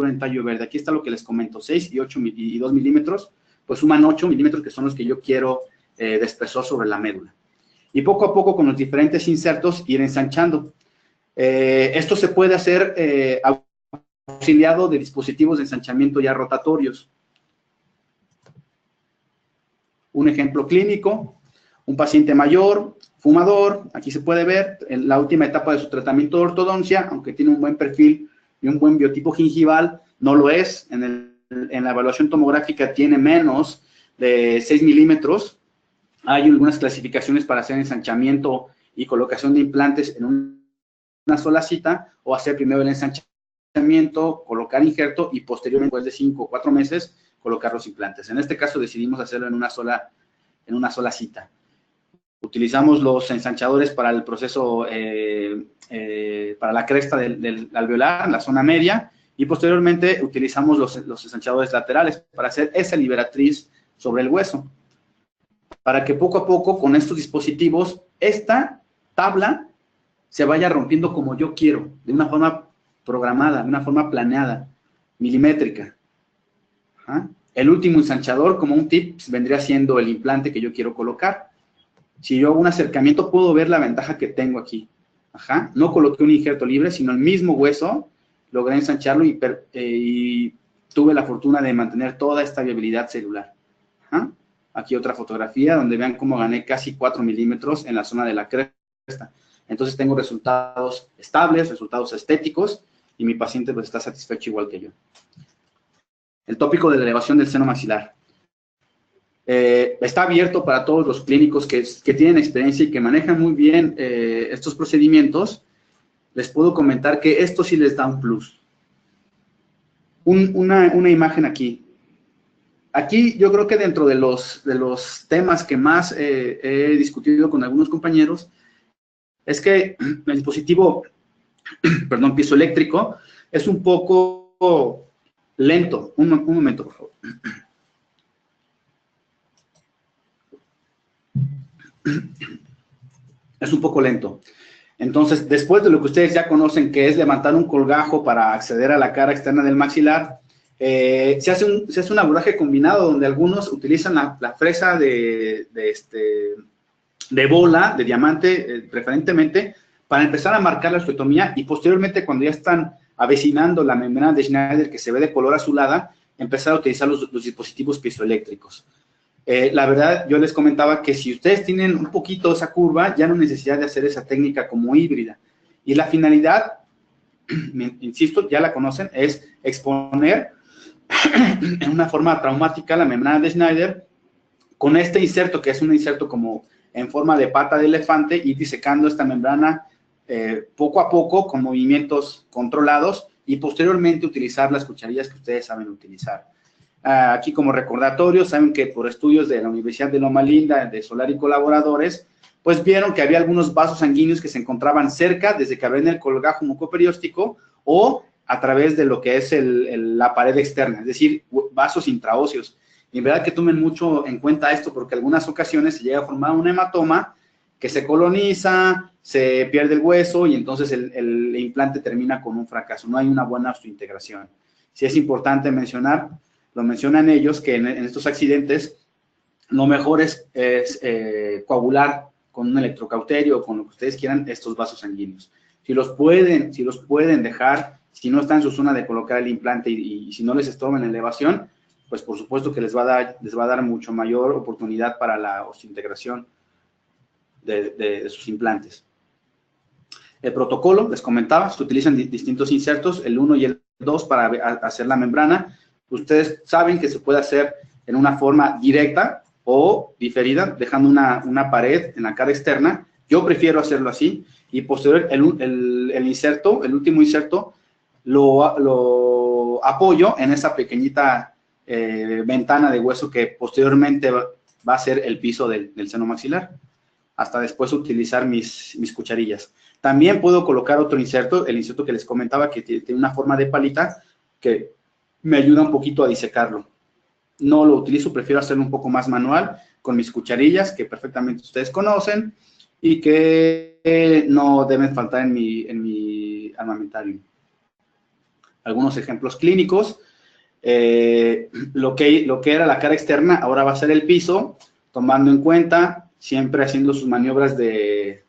en tallo verde. Aquí está lo que les comento, 6 y 2 milímetros, pues suman 8 milímetros, que son los que yo quiero de espesor sobre la médula. Y poco a poco, con los diferentes insertos, ir ensanchando. Esto se puede hacer auxiliado de dispositivos de ensanchamiento ya rotatorios. Un ejemplo clínico, un paciente mayor, fumador, aquí se puede ver en la última etapa de su tratamiento de ortodoncia, aunque tiene un buen perfil y un buen biotipo gingival, no lo es. En la evaluación tomográfica tiene menos de 6 milímetros. Hay algunas clasificaciones para hacer ensanchamiento y colocación de implantes en una sola cita, o hacer primero el ensanchamiento, colocar injerto y posteriormente, después de 5 o 4 meses, colocar los implantes. En este caso decidimos hacerlo en una sola cita. Utilizamos los ensanchadores para el proceso, para la cresta del alveolar, la zona media, y posteriormente utilizamos los ensanchadores laterales para hacer esa liberatriz sobre el hueso, para que poco a poco con estos dispositivos, esta tabla se vaya rompiendo como yo quiero, de una forma programada, de una forma planeada, milimétrica. El último ensanchador, como un tip, vendría siendo el implante que yo quiero colocar. Si yo hago un acercamiento, puedo ver la ventaja que tengo aquí. No coloqué un injerto libre, sino el mismo hueso, logré ensancharlo y tuve la fortuna de mantener toda esta viabilidad celular. Aquí otra fotografía donde vean cómo gané casi 4 milímetros en la zona de la cresta. Entonces tengo resultados estables, resultados estéticos, y mi paciente pues está satisfecho igual que yo. El tópico de la elevación del seno maxilar. Está abierto para todos los clínicos que tienen experiencia y que manejan muy bien estos procedimientos. Les puedo comentar que esto sí les da un plus. Una imagen aquí. Aquí yo creo que dentro de los temas que más he discutido con algunos compañeros es que el dispositivo, perdón, piezoeléctrico es un poco lento. Un momento, por favor. Es un poco lento. Entonces, después de lo que ustedes ya conocen, que es levantar un colgajo para acceder a la cara externa del maxilar, se hace un abordaje combinado donde algunos utilizan la fresa de bola, de diamante, preferentemente, para empezar a marcar la osteotomía, y posteriormente, cuando ya están avecinando la membrana de Schneider, que se ve de color azulada, empezar a utilizar los dispositivos piezoeléctricos. La verdad, yo les comentaba que si ustedes tienen un poquito esa curva, ya no hay necesidad de hacer esa técnica como híbrida. Y la finalidad, insisto, ya la conocen, es exponer en una forma traumática la membrana de Schneider con este inserto, que es un inserto como en forma de pata de elefante, y disecando esta membrana poco a poco con movimientos controlados, y posteriormente utilizar las cucharillas que ustedes saben utilizar. Aquí como recordatorio, saben que por estudios de la Universidad de Loma Linda, de Solar y colaboradores, pues vieron que había algunos vasos sanguíneos que se encontraban cerca, desde que abren el colgajo mucoperióstico o a través de lo que es la pared externa, es decir, vasos intraóseos. Y en verdad que tomen mucho en cuenta esto, porque en algunas ocasiones se llega a formar un hematoma que se coloniza, se pierde el hueso, y entonces el implante termina con un fracaso. No hay una buena osteointegración. Sí es importante mencionar, lo mencionan ellos, que en estos accidentes lo mejor es coagular con un electrocauterio o con lo que ustedes quieran estos vasos sanguíneos. Si los pueden dejar, si no está en su zona de colocar el implante y si no les estorban en elevación, pues por supuesto que les va a dar mucho mayor oportunidad para la osteointegración de sus implantes. El protocolo, les comentaba, se utilizan distintos insertos, el 1 y el 2 para hacer la membrana. Ustedes saben que se puede hacer en una forma directa o diferida, dejando una pared en la cara externa. Yo prefiero hacerlo así, y posterior el último inserto, lo apoyo en esa pequeñita ventana de hueso que posteriormente va a ser el piso del seno maxilar, hasta después utilizar mis cucharillas. También puedo colocar otro inserto, el inserto que les comentaba, que tiene una forma de palita, que me ayuda un poquito a disecarlo. No lo utilizo, prefiero hacerlo un poco más manual, con mis cucharillas, que perfectamente ustedes conocen, y que no deben faltar en mi armamentario. Algunos ejemplos clínicos. Lo que era la cara externa, ahora va a ser el piso, tomando en cuenta, siempre haciendo sus maniobras de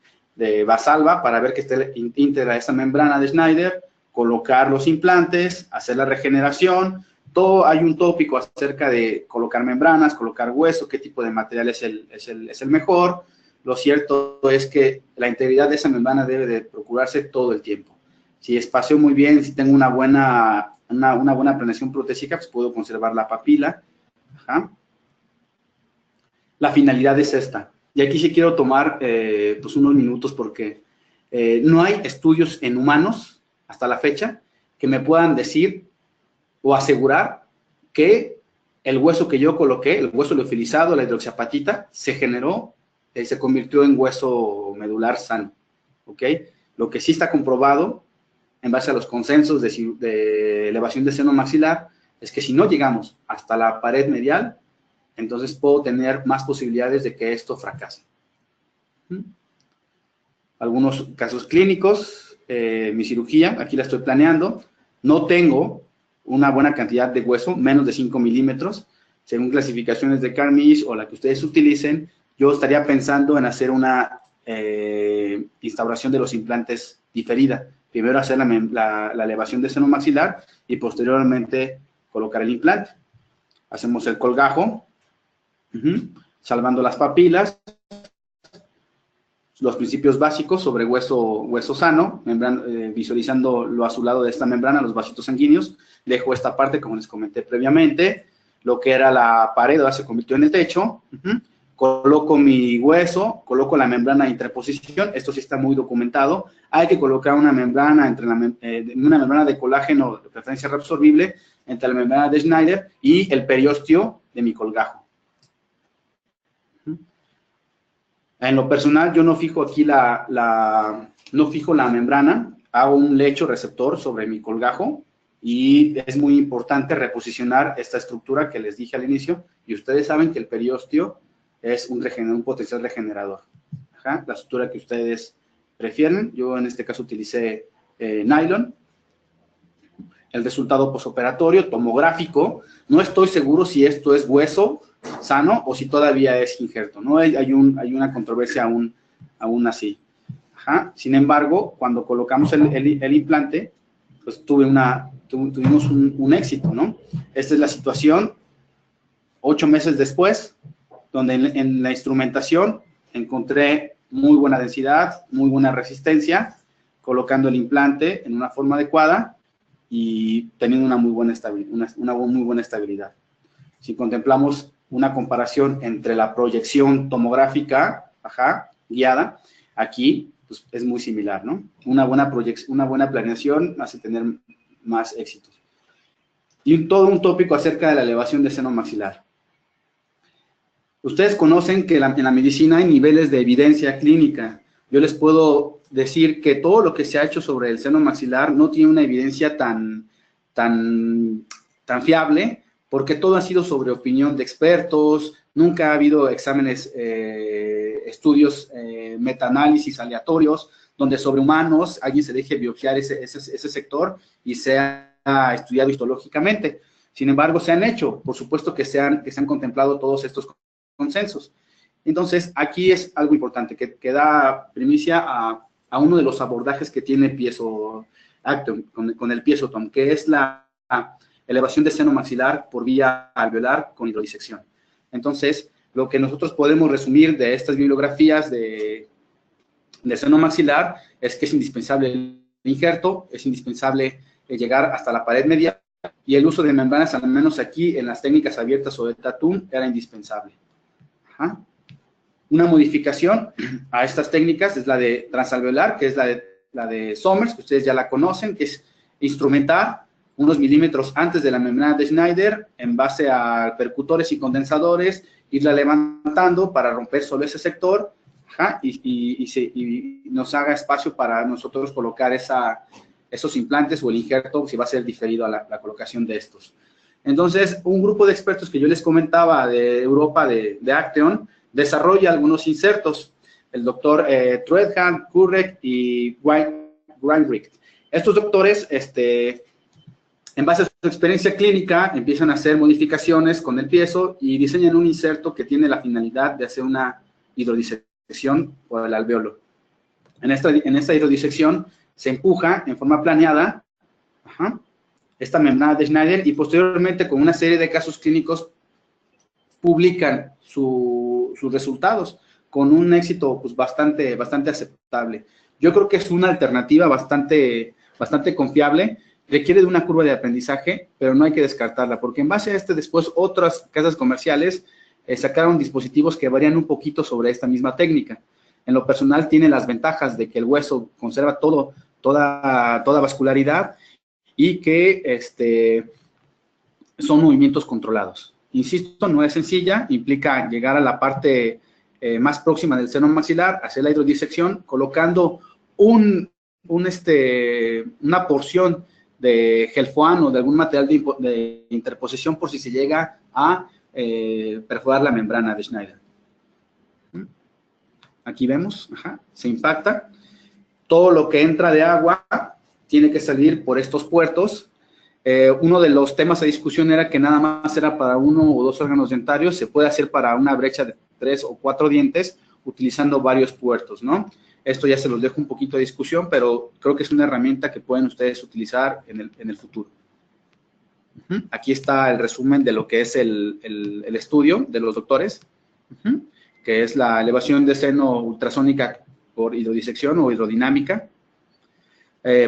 Valsalva para ver que esté íntegra esa membrana de Schneider, colocar los implantes, hacer la regeneración. Hay un tópico acerca de colocar membranas, colocar hueso, qué tipo de material es el mejor. Lo cierto es que la integridad de esa membrana debe de procurarse todo el tiempo. Si espaceo muy bien, si tengo una buena planeación protésica, pues puedo conservar la papila. Ajá. La finalidad es esta. Y aquí sí quiero tomar pues unos minutos, porque no hay estudios en humanos hasta la fecha que me puedan decir o asegurar que el hueso que yo coloqué, el hueso liofilizado, la hidroxiapatita, se generó, se convirtió en hueso medular sano. ¿Ok? Lo que sí está comprobado, en base a los consensos de elevación de seno maxilar, es que si no llegamos hasta la pared medial, entonces puedo tener más posibilidades de que esto fracase. Algunos casos clínicos, mi cirugía, aquí la estoy planeando, no tengo una buena cantidad de hueso, menos de 5 milímetros, según clasificaciones de Carmish o la que ustedes utilicen. Yo estaría pensando en hacer una instauración de los implantes diferida. Primero hacer la elevación de seno maxilar y posteriormente colocar el implante. Hacemos el colgajo, salvando las papilas, los principios básicos sobre hueso sano, visualizando lo azulado de esta membrana, los vasitos sanguíneos. Dejo esta parte, como les comenté previamente, lo que era la pared ahora se convirtió en el techo. Coloco mi hueso, coloco la membrana de interposición, esto sí está muy documentado. Hay que colocar una membrana, una membrana de colágeno de preferencia reabsorbible entre la membrana de Schneider y el periósteo de mi colgajo. En lo personal, yo no fijo aquí no fijo la membrana, hago un lecho receptor sobre mi colgajo y es muy importante reposicionar esta estructura que les dije al inicio, y ustedes saben que el periósteo es un potencial regenerador. La estructura que ustedes prefieren, yo en este caso utilicé nylon. El resultado posoperatorio, tomográfico, no estoy seguro si esto es hueso sano o si todavía es injerto, ¿no? Hay una controversia aún así. Sin embargo, cuando colocamos el implante, pues tuvimos un éxito, ¿no? Esta es la situación 8 meses después, donde en la instrumentación encontré muy buena densidad, muy buena resistencia, colocando el implante en una forma adecuada y teniendo una muy buena estabilidad. Si contemplamos una comparación entre la proyección tomográfica, guiada, aquí pues, es muy similar, ¿no? Una buena planeación hace tener más éxitos. Y todo un tópico acerca de la elevación del seno maxilar. Ustedes conocen que en la medicina hay niveles de evidencia clínica. Yo les puedo decir que todo lo que se ha hecho sobre el seno maxilar no tiene una evidencia tan fiable, porque todo ha sido sobre opinión de expertos, nunca ha habido exámenes, estudios, metaanálisis aleatorios, donde sobre humanos alguien se deje biopsiar ese sector y sea estudiado histológicamente. Sin embargo, se han hecho, por supuesto que se han contemplado todos estos consensos. Entonces, aquí es algo importante, que da primicia a uno de los abordajes que tiene Piezo Action, con el Piezotom, que es la elevación de seno maxilar por vía alveolar con hidrodisección. Entonces, lo que nosotros podemos resumir de estas bibliografías de seno maxilar es que es indispensable el injerto, es indispensable llegar hasta la pared media, y el uso de membranas, al menos aquí en las técnicas abiertas o de Tatum, era indispensable. Una modificación a estas técnicas es la de transalveolar, que es la de Somers, que ustedes ya la conocen, que es instrumentar unos milímetros antes de la membrana de Schneider en base a percutores y condensadores, irla levantando para romper solo ese sector, y nos haga espacio para nosotros colocar esos implantes o el injerto, si va a ser diferido a la colocación de estos. Entonces, un grupo de expertos que yo les comentaba de Europa, de Action, desarrolla algunos insertos. El doctor Treadhan, Kurek y Weinrich. Estos doctores, en base a su experiencia clínica, empiezan a hacer modificaciones con el piezo y diseñan un inserto que tiene la finalidad de hacer una hidrodisección por el alveolo. En esta hidrodisección se empuja en forma planeada esta membrana de Schneider, y posteriormente, con una serie de casos clínicos, publican sus resultados con un éxito pues, bastante aceptable. Yo creo que es una alternativa bastante confiable, requiere de una curva de aprendizaje, pero no hay que descartarla, porque en base a después otras casas comerciales sacaron dispositivos que varían un poquito sobre esta misma técnica. En lo personal tiene las ventajas de que el hueso conserva toda vascularidad y que son movimientos controlados. Insisto, no es sencilla, implica llegar a la parte más próxima del seno maxilar, hacer la hidrodisección, colocando una porción de gelfoan o de algún material de interposición por si se llega a perforar la membrana de Schneider. Aquí vemos, se impacta. Todo lo que entra de agua tiene que salir por estos puertos. Uno de los temas de discusión era que nada más era para 1 o 2 órganos dentarios, se puede hacer para una brecha de 3 o 4 dientes utilizando varios puertos, ¿no? Esto ya se los dejo un poquito de discusión, pero creo que es una herramienta que pueden ustedes utilizar en el futuro. Aquí está el resumen de lo que es el estudio de los doctores, que es la elevación de seno ultrasónica por hidrodisección o hidrodinámica.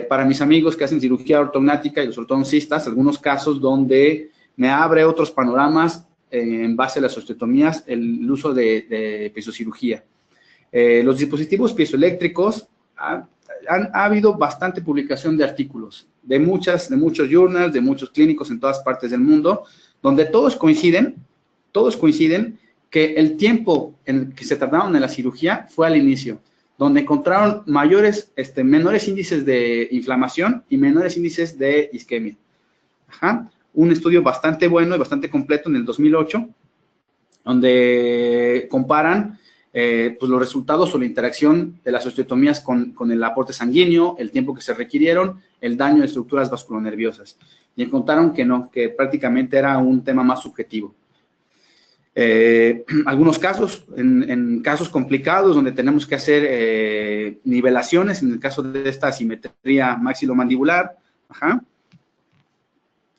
Para mis amigos que hacen cirugía ortognática y los ortodoncistas, algunos casos donde me abre otros panoramas en base a las osteotomías, el uso de piezocirugía. Los dispositivos piezoeléctricos, ha habido bastante publicación de artículos, de muchos journals, de muchos clínicos en todas partes del mundo, donde todos coinciden que el tiempo en el que se tardaron en la cirugía fue al inicio, donde encontraron menores índices de inflamación y menores índices de isquemia. Un estudio bastante bueno y bastante completo en el 2008, donde comparan pues los resultados o la interacción de las osteotomías con el aporte sanguíneo, el tiempo que se requirieron, el daño de estructuras vasculonerviosas. Y encontraron que no, que prácticamente era un tema más subjetivo. Algunos casos, en casos complicados donde tenemos que hacer nivelaciones, en el caso de esta asimetría maxilomandibular,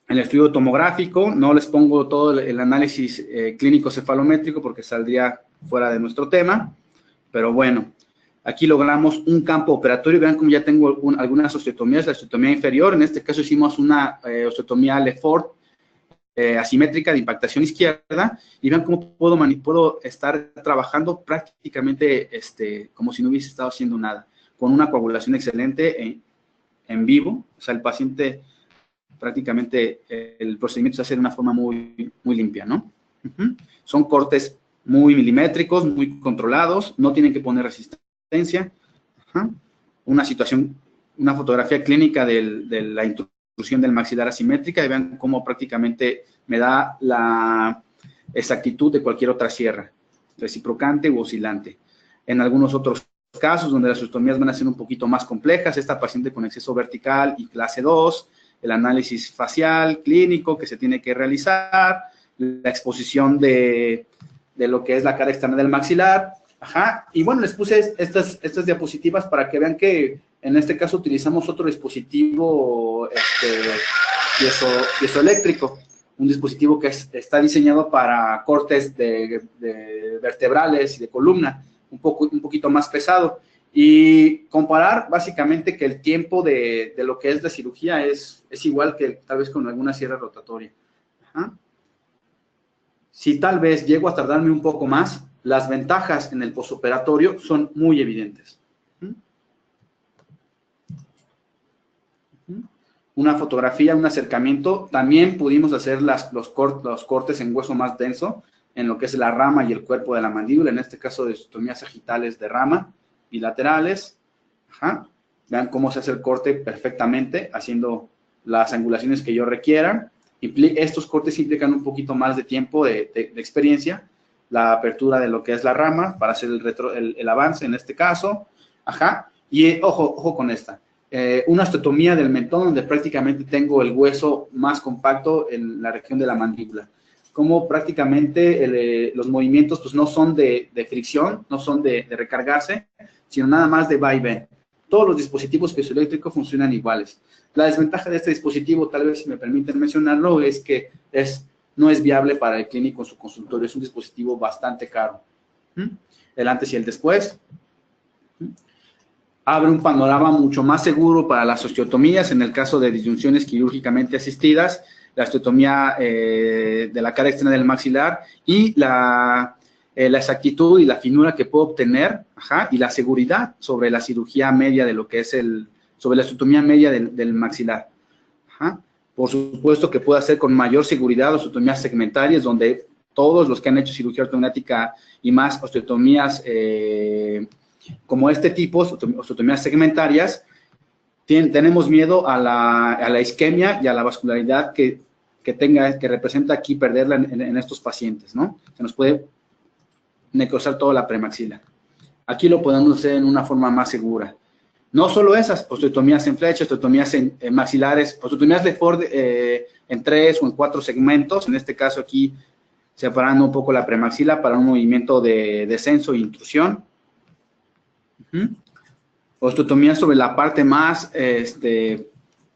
el estudio tomográfico, no les pongo todo el análisis clínico cefalométrico porque saldría fuera de nuestro tema, pero bueno, aquí logramos un campo operatorio. Vean cómo ya tengo algunas osteotomías, la osteotomía inferior, en este caso hicimos una osteotomía Lefort asimétrica de impactación izquierda, y vean cómo puedo estar trabajando prácticamente como si no hubiese estado haciendo nada, con una coagulación excelente en vivo. O sea, el paciente prácticamente el procedimiento se hace de una forma muy limpia, ¿no? Son cortes muy milimétricos, muy controlados, no tienen que poner resistencia. Una fotografía clínica de la intrusión del maxilar asimétrica, y vean cómo prácticamente me da la exactitud de cualquier otra sierra, reciprocante u oscilante. En algunos otros casos donde las osteotomías van a ser un poquito más complejas, esta paciente con exceso vertical y clase 2, el análisis facial clínico que se tiene que realizar, la exposición de lo que es la cara externa del maxilar. Y bueno, les puse estas diapositivas para que vean que en este caso utilizamos otro dispositivo piezoeléctrico, un dispositivo que está diseñado para cortes de vertebrales y de columna, un poquito más pesado, y comparar básicamente que el tiempo de lo que es la cirugía es igual que tal vez con alguna sierra rotatoria. Si tal vez llego a tardarme un poco más, las ventajas en el posoperatorio son muy evidentes. Una fotografía, un acercamiento, también pudimos hacer los cortes en hueso más denso, en lo que es la rama y el cuerpo de la mandíbula, en este caso de osteotomías sagitales de rama bilaterales. Vean cómo se hace el corte perfectamente, haciendo las angulaciones que yo requiera. Estos cortes implican un poquito más de tiempo de experiencia, la apertura de lo que es la rama para hacer el avance en este caso. Y ojo con esta. Una osteotomía del mentón donde prácticamente tengo el hueso más compacto en la región de la mandíbula. Como prácticamente los movimientos pues no son de fricción, no son de recargarse, sino nada más de va y ven. Todos los dispositivos piezoeléctricos funcionan iguales. La desventaja de este dispositivo, tal vez si me permiten mencionarlo, es que no es viable para el clínico en su consultorio. Es un dispositivo bastante caro. El antes y el después. Abre un panorama mucho más seguro para las osteotomías en el caso de disyunciones quirúrgicamente asistidas, la osteotomía de la cara externa del maxilar y la exactitud y la finura que puedo obtener, y la seguridad sobre la cirugía media de lo que es sobre la osteotomía media del maxilar. Por supuesto que puedo hacer con mayor seguridad osteotomías segmentarias, donde todos los que han hecho cirugía ortognática y más osteotomías como este tipo, osteotomías segmentarias, tenemos miedo a la isquemia y a la vascularidad que representa aquí perderla en estos pacientes, ¿no? Se nos puede necrosar toda la premaxila. Aquí lo podemos hacer en una forma más segura. No solo esas, osteotomías en flecha, osteotomías en maxilares, osteotomías de Ford en 3 o en 4 segmentos, en este caso aquí separando un poco la premaxila para un movimiento de descenso e intrusión. Osteotomía sobre la parte más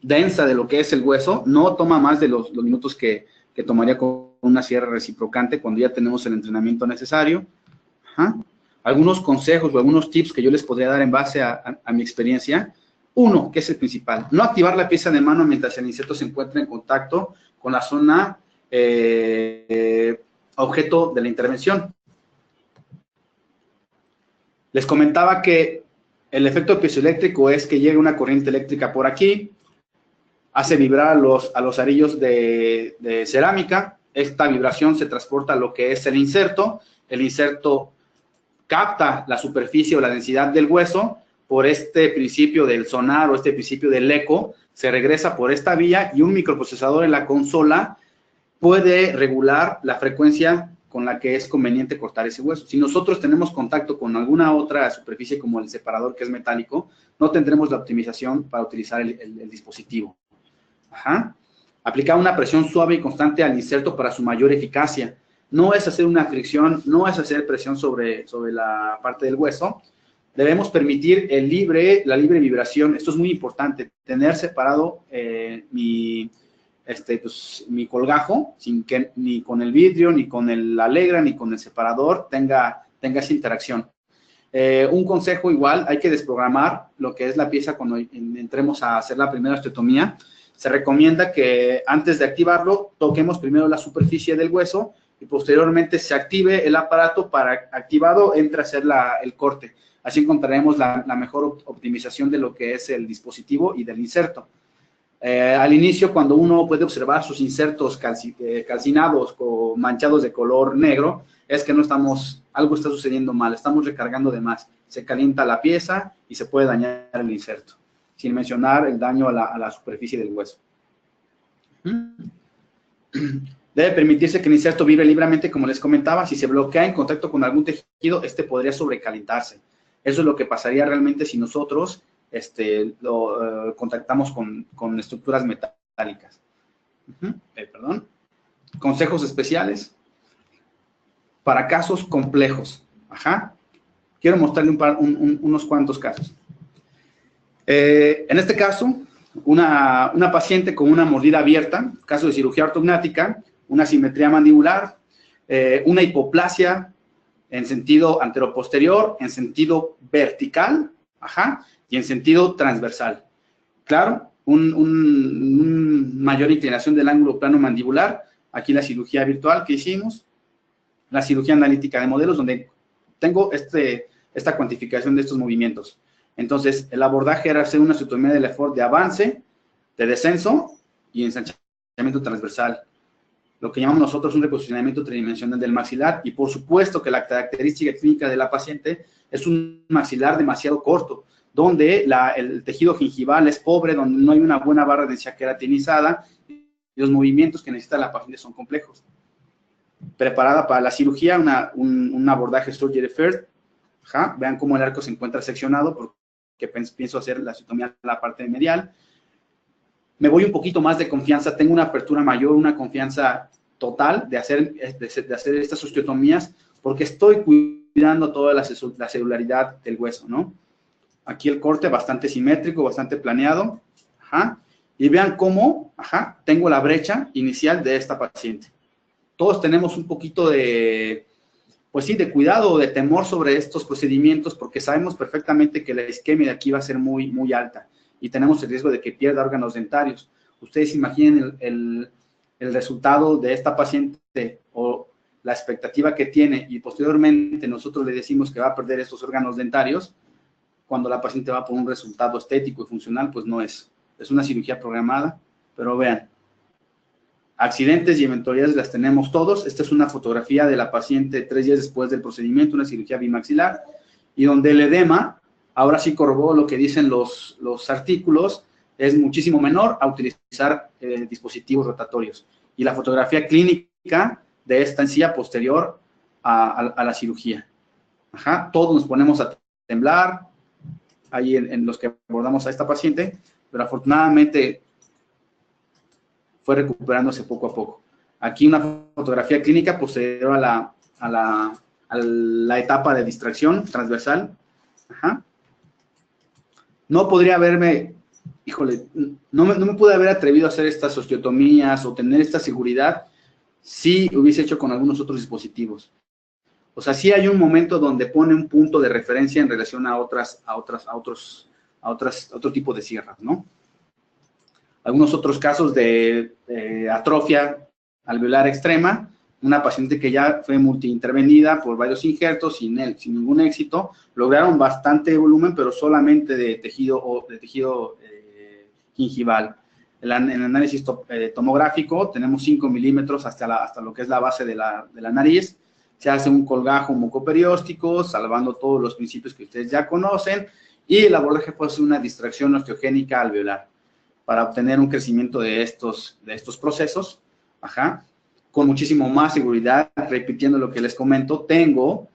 densa de lo que es el hueso, no toma más de los minutos que tomaría con una sierra reciprocante cuando ya tenemos el entrenamiento necesario. Ajá. Algunos consejos o algunos tips que yo les podría dar en base a mi experiencia. Uno, que es el principal, no activar la pieza de mano mientras el insecto se encuentra en contacto con la zona objeto de la intervención. Les comentaba que el efecto piezoeléctrico es que llega una corriente eléctrica por aquí, hace vibrar a los arillos de cerámica, esta vibración se transporta a lo que es el inserto capta la superficie o la densidad del hueso por este principio del sonar o este principio del eco, se regresa por esta vía y un microprocesador en la consola puede regular la frecuencia con la que es conveniente cortar ese hueso. Si nosotros tenemos contacto con alguna otra superficie como el separador que es metálico, no tendremos la optimización para utilizar el dispositivo. Ajá. Aplicar una presión suave y constante al inserto para su mayor eficacia. No es hacer una fricción, no es hacer presión sobre la parte del hueso. Debemos permitir la libre vibración. Esto es muy importante, tener separado mi colgajo, sin que ni con el vidrio, ni con el alegra, ni con el separador tenga esa interacción. Un consejo igual, hay que desprogramar lo que es la pieza cuando entremos a hacer la primera osteotomía. Se recomienda que antes de activarlo, toquemos primero la superficie del hueso y posteriormente se active el aparato para, activado, entre a hacer el corte. Así encontraremos la mejor optimización de lo que es el dispositivo y del inserto. Al inicio, cuando uno puede observar sus insertos calcinados o manchados de color negro, es que algo está sucediendo mal, estamos recargando de más. Se calienta la pieza y se puede dañar el inserto, sin mencionar el daño a la superficie del hueso. Debe permitirse que el inserto vibre libremente, como les comentaba. Si se bloquea en contacto con algún tejido, podría sobrecalentarse. Eso es lo que pasaría realmente si nosotros lo contactamos con estructuras metálicas. Perdón. Consejos especiales para casos complejos. Ajá. Quiero mostrarle unos cuantos casos. En este caso, una paciente con una mordida abierta, caso de cirugía ortognática, una simetría mandibular, una hipoplasia en sentido anteroposterior, en sentido vertical, ajá, y en sentido transversal. Claro, mayor inclinación del ángulo plano mandibular, aquí la cirugía virtual que hicimos, la cirugía analítica de modelos, donde tengo esta cuantificación de estos movimientos. Entonces, el abordaje era hacer una osteotomía de Lefort de avance, de descenso y ensanchamiento transversal. Lo que llamamos nosotros un reposicionamiento tridimensional del maxilar, y por supuesto que la característica clínica de la paciente es un maxilar demasiado corto, donde el tejido gingival es pobre, donde no hay una buena barra densidad queratinizada, y los movimientos que necesita la paciente son complejos. Preparada para la cirugía, un abordaje surgery first. Ajá. Vean cómo el arco se encuentra seccionado, porque pienso hacer la osteotomía en la parte medial. Me voy un poquito más de confianza, tengo una apertura mayor, una confianza total de hacer estas osteotomías, porque estoy cuidando toda la celularidad del hueso, ¿no? Aquí el corte bastante simétrico, bastante planeado, ajá, y vean cómo, ajá, tengo la brecha inicial de esta paciente. Todos tenemos un poquito de, pues sí, de cuidado o de temor sobre estos procedimientos, porque sabemos perfectamente que la isquemia de aquí va a ser muy, muy alta, y tenemos el riesgo de que pierda órganos dentarios. Ustedes imaginen el resultado de esta paciente o la expectativa que tiene, y posteriormente nosotros le decimos que va a perder estos órganos dentarios. Cuando la paciente va por un resultado estético y funcional, pues no es. Es una cirugía programada, pero vean, accidentes y eventualidades las tenemos todos. Esta es una fotografía de la paciente 3 días después del procedimiento, una cirugía bimaxilar, y donde el edema, ahora sí corroboró lo que dicen los artículos, es muchísimo menor a utilizar dispositivos rotatorios. Y la fotografía clínica de esta encía posterior a la cirugía. Ajá, todos nos ponemos a temblar, ahí en los que abordamos a esta paciente, pero afortunadamente fue recuperándose poco a poco. Aquí una fotografía clínica posterior a la etapa de distracción transversal. Ajá. No podría haberme híjole, no me pude haber atrevido a hacer estas osteotomías o tener esta seguridad si hubiese hecho con algunos otros dispositivos. O sea, sí hay un momento donde pone un punto de referencia en relación a otro tipo de sierras, ¿no? Algunos otros casos de atrofia alveolar extrema, una paciente que ya fue multiintervenida por varios injertos sin ningún éxito, lograron bastante volumen, pero solamente de tejido gingival. En el análisis tomográfico tenemos 5 milímetros hasta lo que es la base de la nariz. Se hace un colgajo mucoperióstico, salvando todos los principios que ustedes ya conocen, y el abordaje puede ser una distracción osteogénica alveolar para obtener un crecimiento de estos procesos, con muchísimo más seguridad. Repitiendo lo que les comento, tengo,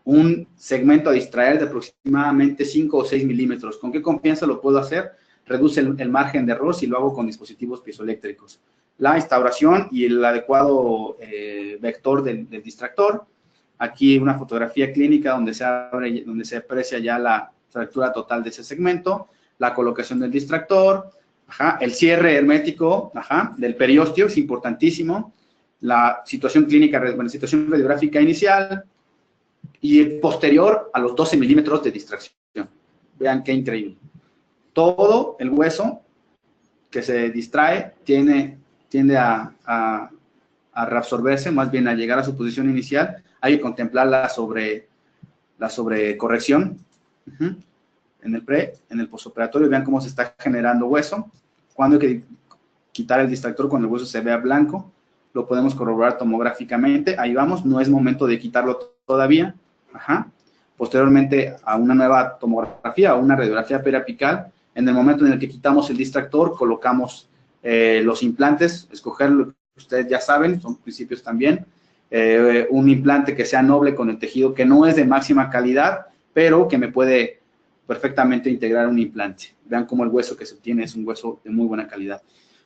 un segmento a distraer de aproximadamente 5 o 6 milímetros. ¿Con qué confianza lo puedo hacer? Reduce el margen de error si lo hago con dispositivos piezoeléctricos. La instauración y el adecuado vector del distractor. Aquí una fotografía clínica donde se aprecia ya la fractura total de ese segmento, la colocación del distractor, el cierre hermético del periósteo, es importantísimo, la situación clínica, la situación radiográfica inicial y posterior a los 12 milímetros de distracción. Vean qué increíble. Todo el hueso que se distrae tiende a reabsorberse, más bien a llegar a su posición inicial. Hay que contemplar la sobrecorrección en el postoperatorio. Vean cómo se está generando hueso. Cuando hay que quitar el distractor, cuando el hueso se vea blanco, lo podemos corroborar tomográficamente. Ahí vamos, no es momento de quitarlo todavía. Posteriormente a una nueva tomografía o una radiografía periapical, en el momento en el que quitamos el distractor, colocamos los implantes, escoger lo que ustedes ya saben, son principios también. Un implante que sea noble con el tejido, que no es de máxima calidad, pero que me puede perfectamente integrar un implante. Vean cómo el hueso que se obtiene es un hueso de muy buena calidad.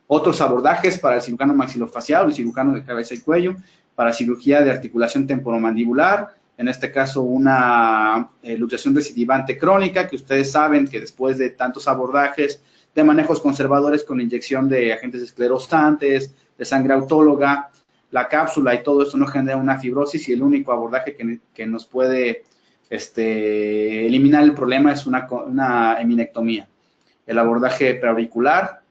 Otros abordajes para el cirujano maxilofacial o el cirujano de cabeza y cuello, para cirugía de articulación temporomandibular, en este caso una luxación recidivante crónica, que ustedes saben que después de tantos abordajes de manejos conservadores con inyección de agentes esclerosantes, de sangre autóloga, la cápsula y todo esto no genera una fibrosis, y el único abordaje que nos puede eliminar el problema es una eminectomía. El abordaje preauricular,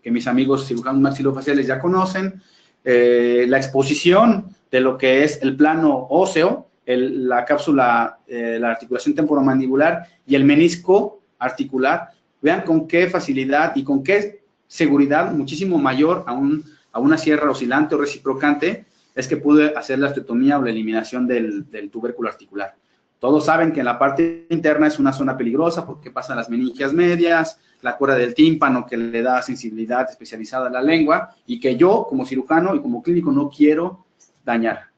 que mis amigos cirujanos maxilofaciales ya conocen, la exposición de lo que es el plano óseo, la cápsula, la articulación temporomandibular y el menisco articular. Vean con qué facilidad y con qué seguridad muchísimo mayor a una sierra oscilante o reciprocante es que pude hacer la osteotomía o la eliminación del tubérculo articular. Todos saben que en la parte interna es una zona peligrosa porque pasan las meningias medias, la cuerda del tímpano que le da sensibilidad especializada a la lengua, y que yo como cirujano y como clínico no quiero dañar.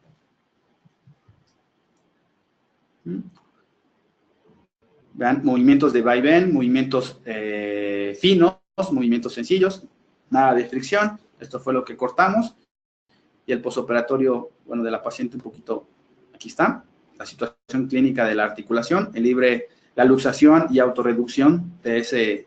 Vean, movimientos de vaivén, movimientos finos, movimientos sencillos, nada de fricción. Esto fue lo que cortamos. Y el posoperatorio, bueno, de la paciente un poquito, aquí está, la situación clínica de la articulación, la luxación y autorreducción de ese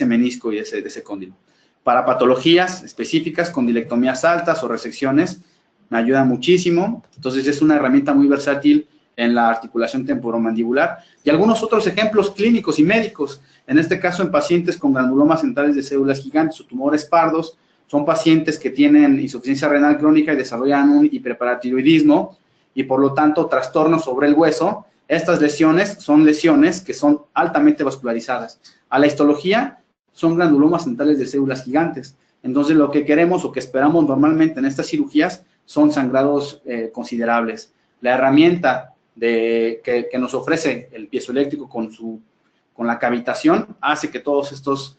menisco y de ese cóndilo. Para patologías específicas, condilectomías altas o resecciones, me ayuda muchísimo. Entonces es una herramienta muy versátil en la articulación temporomandibular. Y algunos otros ejemplos clínicos y médicos, en este caso en pacientes con granulomas centrales de células gigantes o tumores pardos. Son pacientes que tienen insuficiencia renal crónica y desarrollan un hiperparatiroidismo y por lo tanto trastornos sobre el hueso. Estas lesiones son lesiones que son altamente vascularizadas. A la histología son granulomas centrales de células gigantes. Entonces lo que queremos o que esperamos normalmente en estas cirugías son sangrados considerables. La herramienta que nos ofrece el piezoeléctrico con la cavitación hace que todos estos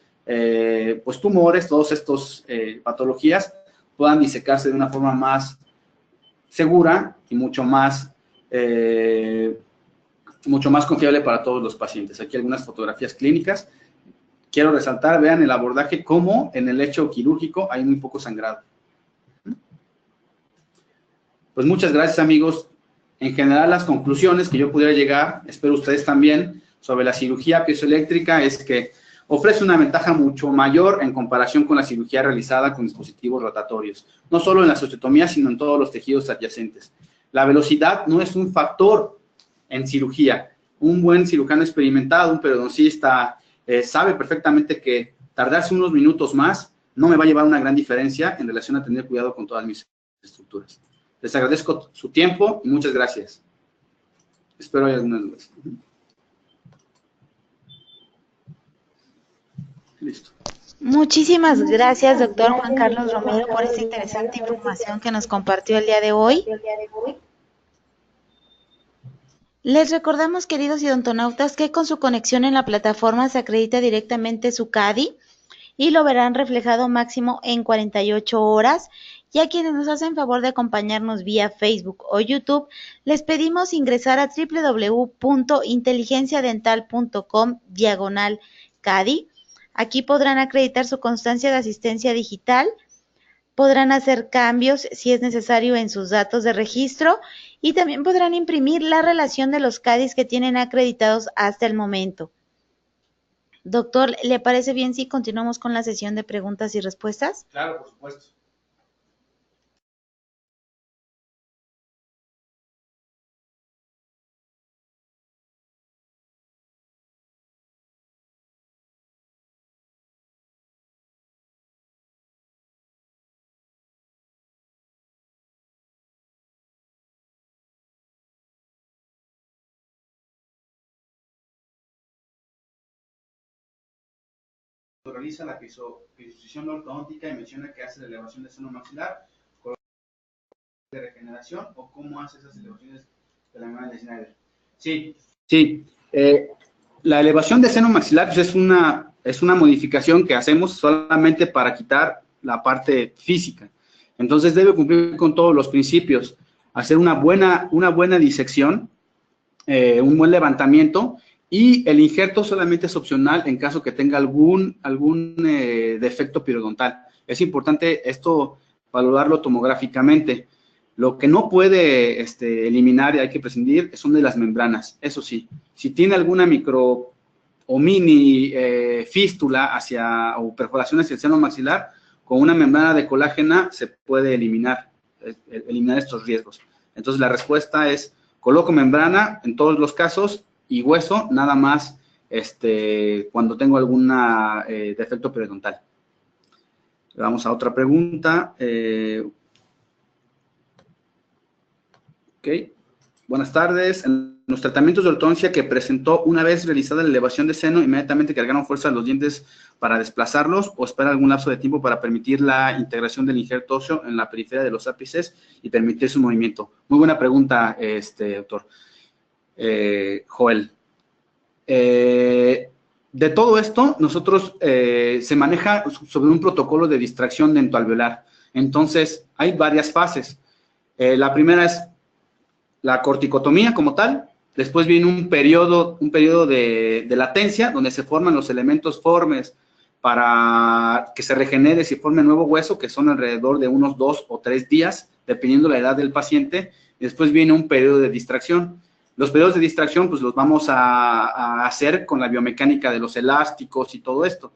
tumores, todas estas patologías puedan disecarse de una forma más segura y mucho más confiable para todos los pacientes. Aquí algunas fotografías clínicas. Quiero resaltar, vean el abordaje, cómo en el lecho quirúrgico hay muy poco sangrado. Pues muchas gracias, amigos. En general, las conclusiones que yo pudiera llegar, espero ustedes también, sobre la cirugía piezoeléctrica es que ofrece una ventaja mucho mayor en comparación con la cirugía realizada con dispositivos rotatorios, no solo en la osteotomía, sino en todos los tejidos adyacentes. La velocidad no es un factor en cirugía. Un buen cirujano experimentado, un periodoncista, sabe perfectamente que tardarse unos minutos más no me va a llevar una gran diferencia en relación a tener cuidado con todas mis estructuras. Les agradezco su tiempo y muchas gracias. Espero haya algunas dudas. Listo.
Muchísimas gracias, doctor Juan Carlos Romero, por esta interesante información que nos compartió el día de hoy. Les recordamos, queridos odontonautas, que con su conexión en la plataforma se acredita directamente su CADI y lo verán reflejado máximo en 48 horas. Y a quienes nos hacen favor de acompañarnos vía Facebook o YouTube, les pedimos ingresar a www.inteligenciadental.com/CADI. Aquí podrán acreditar su constancia de asistencia digital, podrán hacer cambios si es necesario en sus datos de registro y también podrán imprimir la relación de los CADIs que tienen acreditados hasta el momento. Doctor, ¿le parece bien si continuamos con la sesión de preguntas y respuestas?
Claro, por supuesto. Realiza la pisoposición ortodóntica y menciona que hace la elevación de seno maxilar con de regeneración o cómo hace esas elevaciones de la mano de Schneider. Sí, sí. La elevación de seno maxilar pues, es una modificación que hacemos solamente para quitar la parte física. Entonces debe cumplir con todos los principios, hacer una buena disección, un buen levantamiento, y el injerto solamente es opcional en caso que tenga algún defecto periodontal. Es importante esto valorarlo tomográficamente. Lo que no puede eliminar y hay que prescindir son de las membranas. Eso sí, si tiene alguna micro o mini fístula o perforación hacia el seno maxilar, con una membrana de colágena se puede eliminar estos riesgos. Entonces la respuesta es: coloco membrana en todos los casos y hueso nada más cuando tengo algún defecto periodontal. Vamos a otra pregunta. Ok. Buenas tardes. En los tratamientos de ortodoncia que presentó, una vez realizada la elevación de seno, ¿inmediatamente cargaron fuerza a los dientes para desplazarlos o espera algún lapso de tiempo para permitir la integración del injerto óseo en la periferia de los ápices y permitir su movimiento? Muy buena pregunta, doctor Joel. De todo esto, nosotros se maneja sobre un protocolo de distracción dentoalveolar. Entonces, hay varias fases. La primera es la corticotomía como tal, después viene un periodo de latencia, donde se forman los elementos formes para que se regenere y se forme nuevo hueso, que son alrededor de unos 2 o 3 días, dependiendo la edad del paciente, y después viene un periodo de distracción. Los periodos de distracción, pues los vamos a hacer con la biomecánica de los elásticos y todo esto.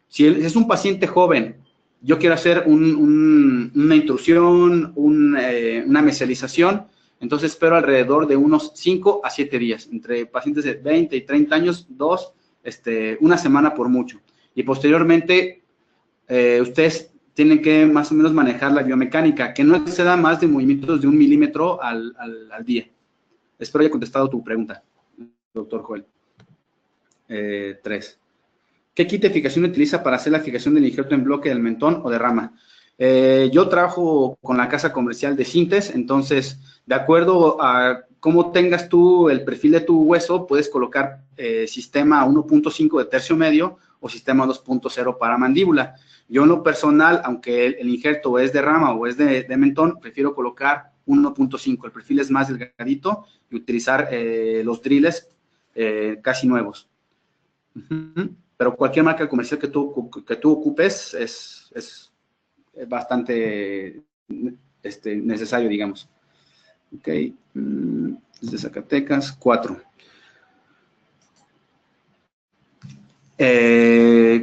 Si es un paciente joven, yo quiero hacer una intrusión, una mesialización, entonces espero alrededor de unos 5 a 7 días. Entre pacientes de 20 y 30 años, una semana por mucho. Y posteriormente, ustedes tienen que más o menos manejar la biomecánica, que no exceda más de movimientos de 1 milímetro al día. Espero haya contestado tu pregunta, doctor Joel. 3. ¿Qué kit de fijación utiliza para hacer la fijación del injerto en bloque del mentón o de rama? Yo trabajo con la casa comercial de Sintes, entonces, de acuerdo a cómo tengas tú el perfil de tu hueso, puedes colocar sistema 1.5 de tercio medio o sistema 2.0 para mandíbula. Yo en lo personal, aunque el injerto es de rama o es de mentón, prefiero colocar 1.5. El perfil es más delgadito y utilizar los drills casi nuevos. Pero cualquier marca comercial que tú ocupes es bastante necesario, digamos. Ok. Desde Zacatecas, 4.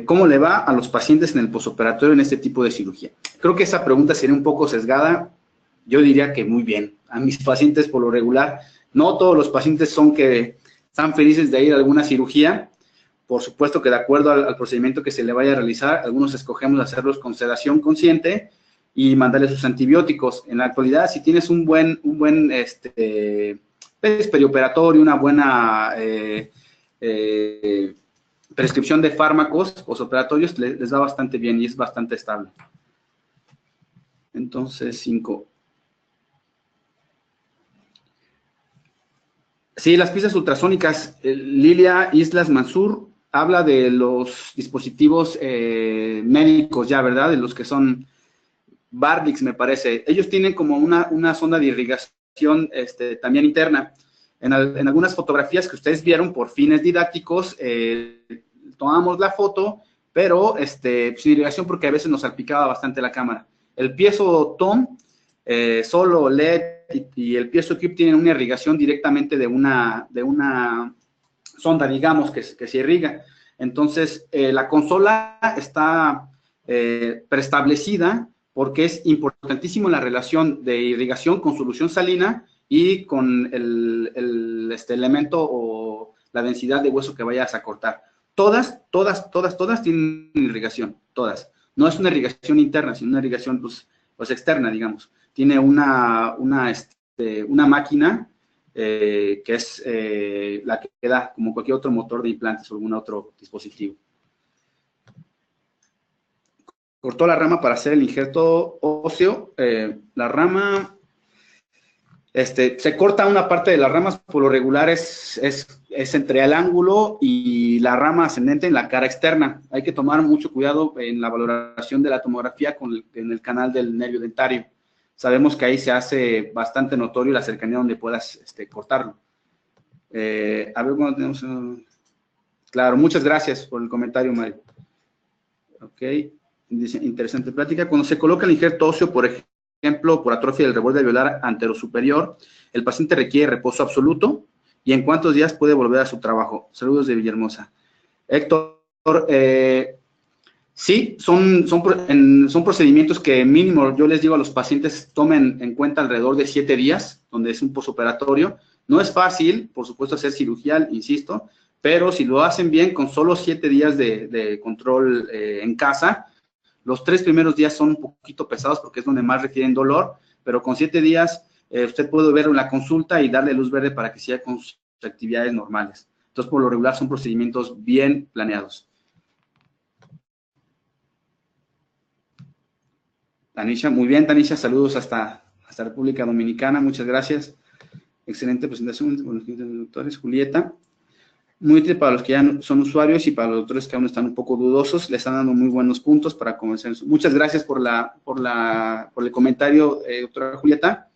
¿cómo le va a los pacientes en el posoperatorio en este tipo de cirugía? Creo que esa pregunta sería un poco sesgada. Yo diría que muy bien. A mis pacientes, por lo regular, no todos los pacientes son que están felices de ir a alguna cirugía. Por supuesto que de acuerdo al procedimiento que se le vaya a realizar, algunos escogemos hacerlos con sedación consciente y mandarles sus antibióticos. En la actualidad, si tienes un buen perioperatorio, una buena prescripción de fármacos posoperatorios, les va bastante bien y es bastante estable. Entonces, 5. Sí, las piezas ultrasónicas. Lilia Islas Mansur habla de los dispositivos médicos ya, ¿verdad? De los que son Bardix, me parece. Ellos tienen como una sonda de irrigación también interna. En algunas fotografías que ustedes vieron por fines didácticos, tomamos la foto, pero sin irrigación porque a veces nos salpicaba bastante la cámara. El piezo Tom, solo LED y el piezo Cube tienen una irrigación directamente de una sonda, digamos, que se irriga. Entonces, la consola está preestablecida porque es importantísimo la relación de irrigación con solución salina y con el elemento o la densidad de hueso que vayas a cortar. Todas tienen irrigación, todas. No es una irrigación interna, sino una irrigación pues externa, digamos. Tiene una máquina que es la que da como cualquier otro motor de implantes o algún otro dispositivo. Cortó la rama para hacer el injerto óseo. La rama, se corta una parte de las ramas, por lo regular es entre el ángulo y la rama ascendente en la cara externa. Hay que tomar mucho cuidado en la valoración de la tomografía en el canal del nervio dentario. Sabemos que ahí se hace bastante notorio la cercanía donde puedas cortarlo. A ver cuando tenemos... Claro, muchas gracias por el comentario, Mario. Ok, dice, interesante plática. Cuando se coloca el injerto óseo, por ejemplo, por atrofia del reborde alveolar anterosuperior, el paciente requiere reposo absoluto y en cuántos días puede volver a su trabajo. Saludos de Villahermosa. Héctor, sí, son procedimientos que mínimo yo les digo a los pacientes tomen en cuenta alrededor de 7 días, donde es un posoperatorio. No es fácil, por supuesto, hacer cirugía, insisto, pero si lo hacen bien, con solo 7 días de control en casa, los 3 primeros días son un poquito pesados porque es donde más requieren dolor, pero con 7 días usted puede ver la consulta y darle luz verde para que siga con sus actividades normales. Entonces, por lo regular, son procedimientos bien planeados. Tanisha, muy bien, Tanisha, saludos hasta República Dominicana, muchas gracias. Excelente presentación con los doctores. Julieta, muy útil para los que ya son usuarios y para los doctores que aún están un poco dudosos, les están dando muy buenos puntos para convencer. Muchas gracias por el comentario, doctora Julieta.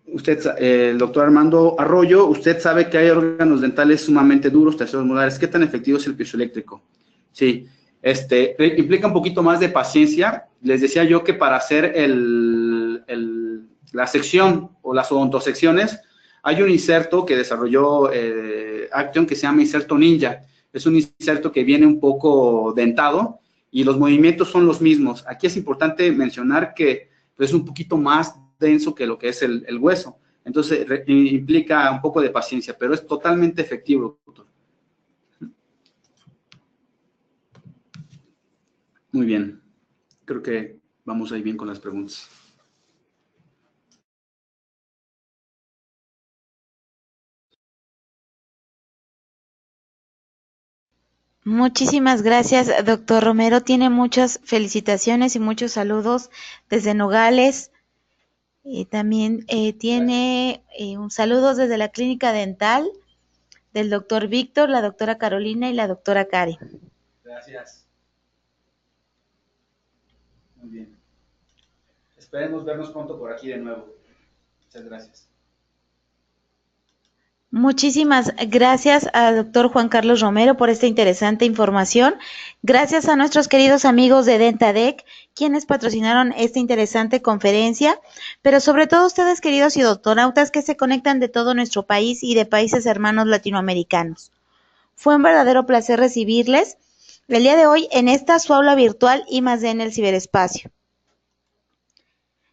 Usted, el doctor Armando Arroyo, usted sabe que hay órganos dentales sumamente duros, terceros molares. ¿Qué tan efectivo es el piezoeléctrico? Sí, implica un poquito más de paciencia. Les decía yo que para hacer la sección o las odontosecciones, hay un inserto que desarrolló Action que se llama inserto ninja. Es un inserto que viene un poco dentado y los movimientos son los mismos. Aquí es importante mencionar que pues, es un poquito más denso que lo que es el hueso. Entonces, implica un poco de paciencia, pero es totalmente efectivo, doctor. Muy bien. Creo que vamos ahí bien con las preguntas.
Muchísimas gracias, doctor Romero. Tiene muchas felicitaciones y muchos saludos desde Nogales. También tiene un saludo desde la clínica dental del doctor Víctor, la doctora Carolina y la doctora Karen.
Gracias. Muy bien. Esperemos vernos pronto por aquí de nuevo. Muchas gracias.
Muchísimas gracias al doctor Juan Carlos Romero por esta interesante información. Gracias a nuestros queridos amigos de Dentadec, quienes patrocinaron esta interesante conferencia, pero sobre todo ustedes, queridos y doctonautas, que se conectan de todo nuestro país y de países hermanos latinoamericanos. Fue un verdadero placer recibirles el día de hoy en esta su aula virtual I+D en el ciberespacio.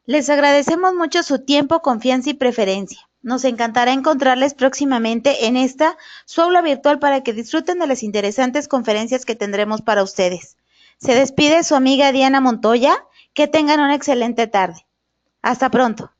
Les agradecemos mucho su tiempo, confianza y preferencia. Nos encantará encontrarles próximamente en esta su aula virtual para que disfruten de las interesantes conferencias que tendremos para ustedes. Se despide su amiga Diana Montoya. Que tengan una excelente tarde. Hasta pronto.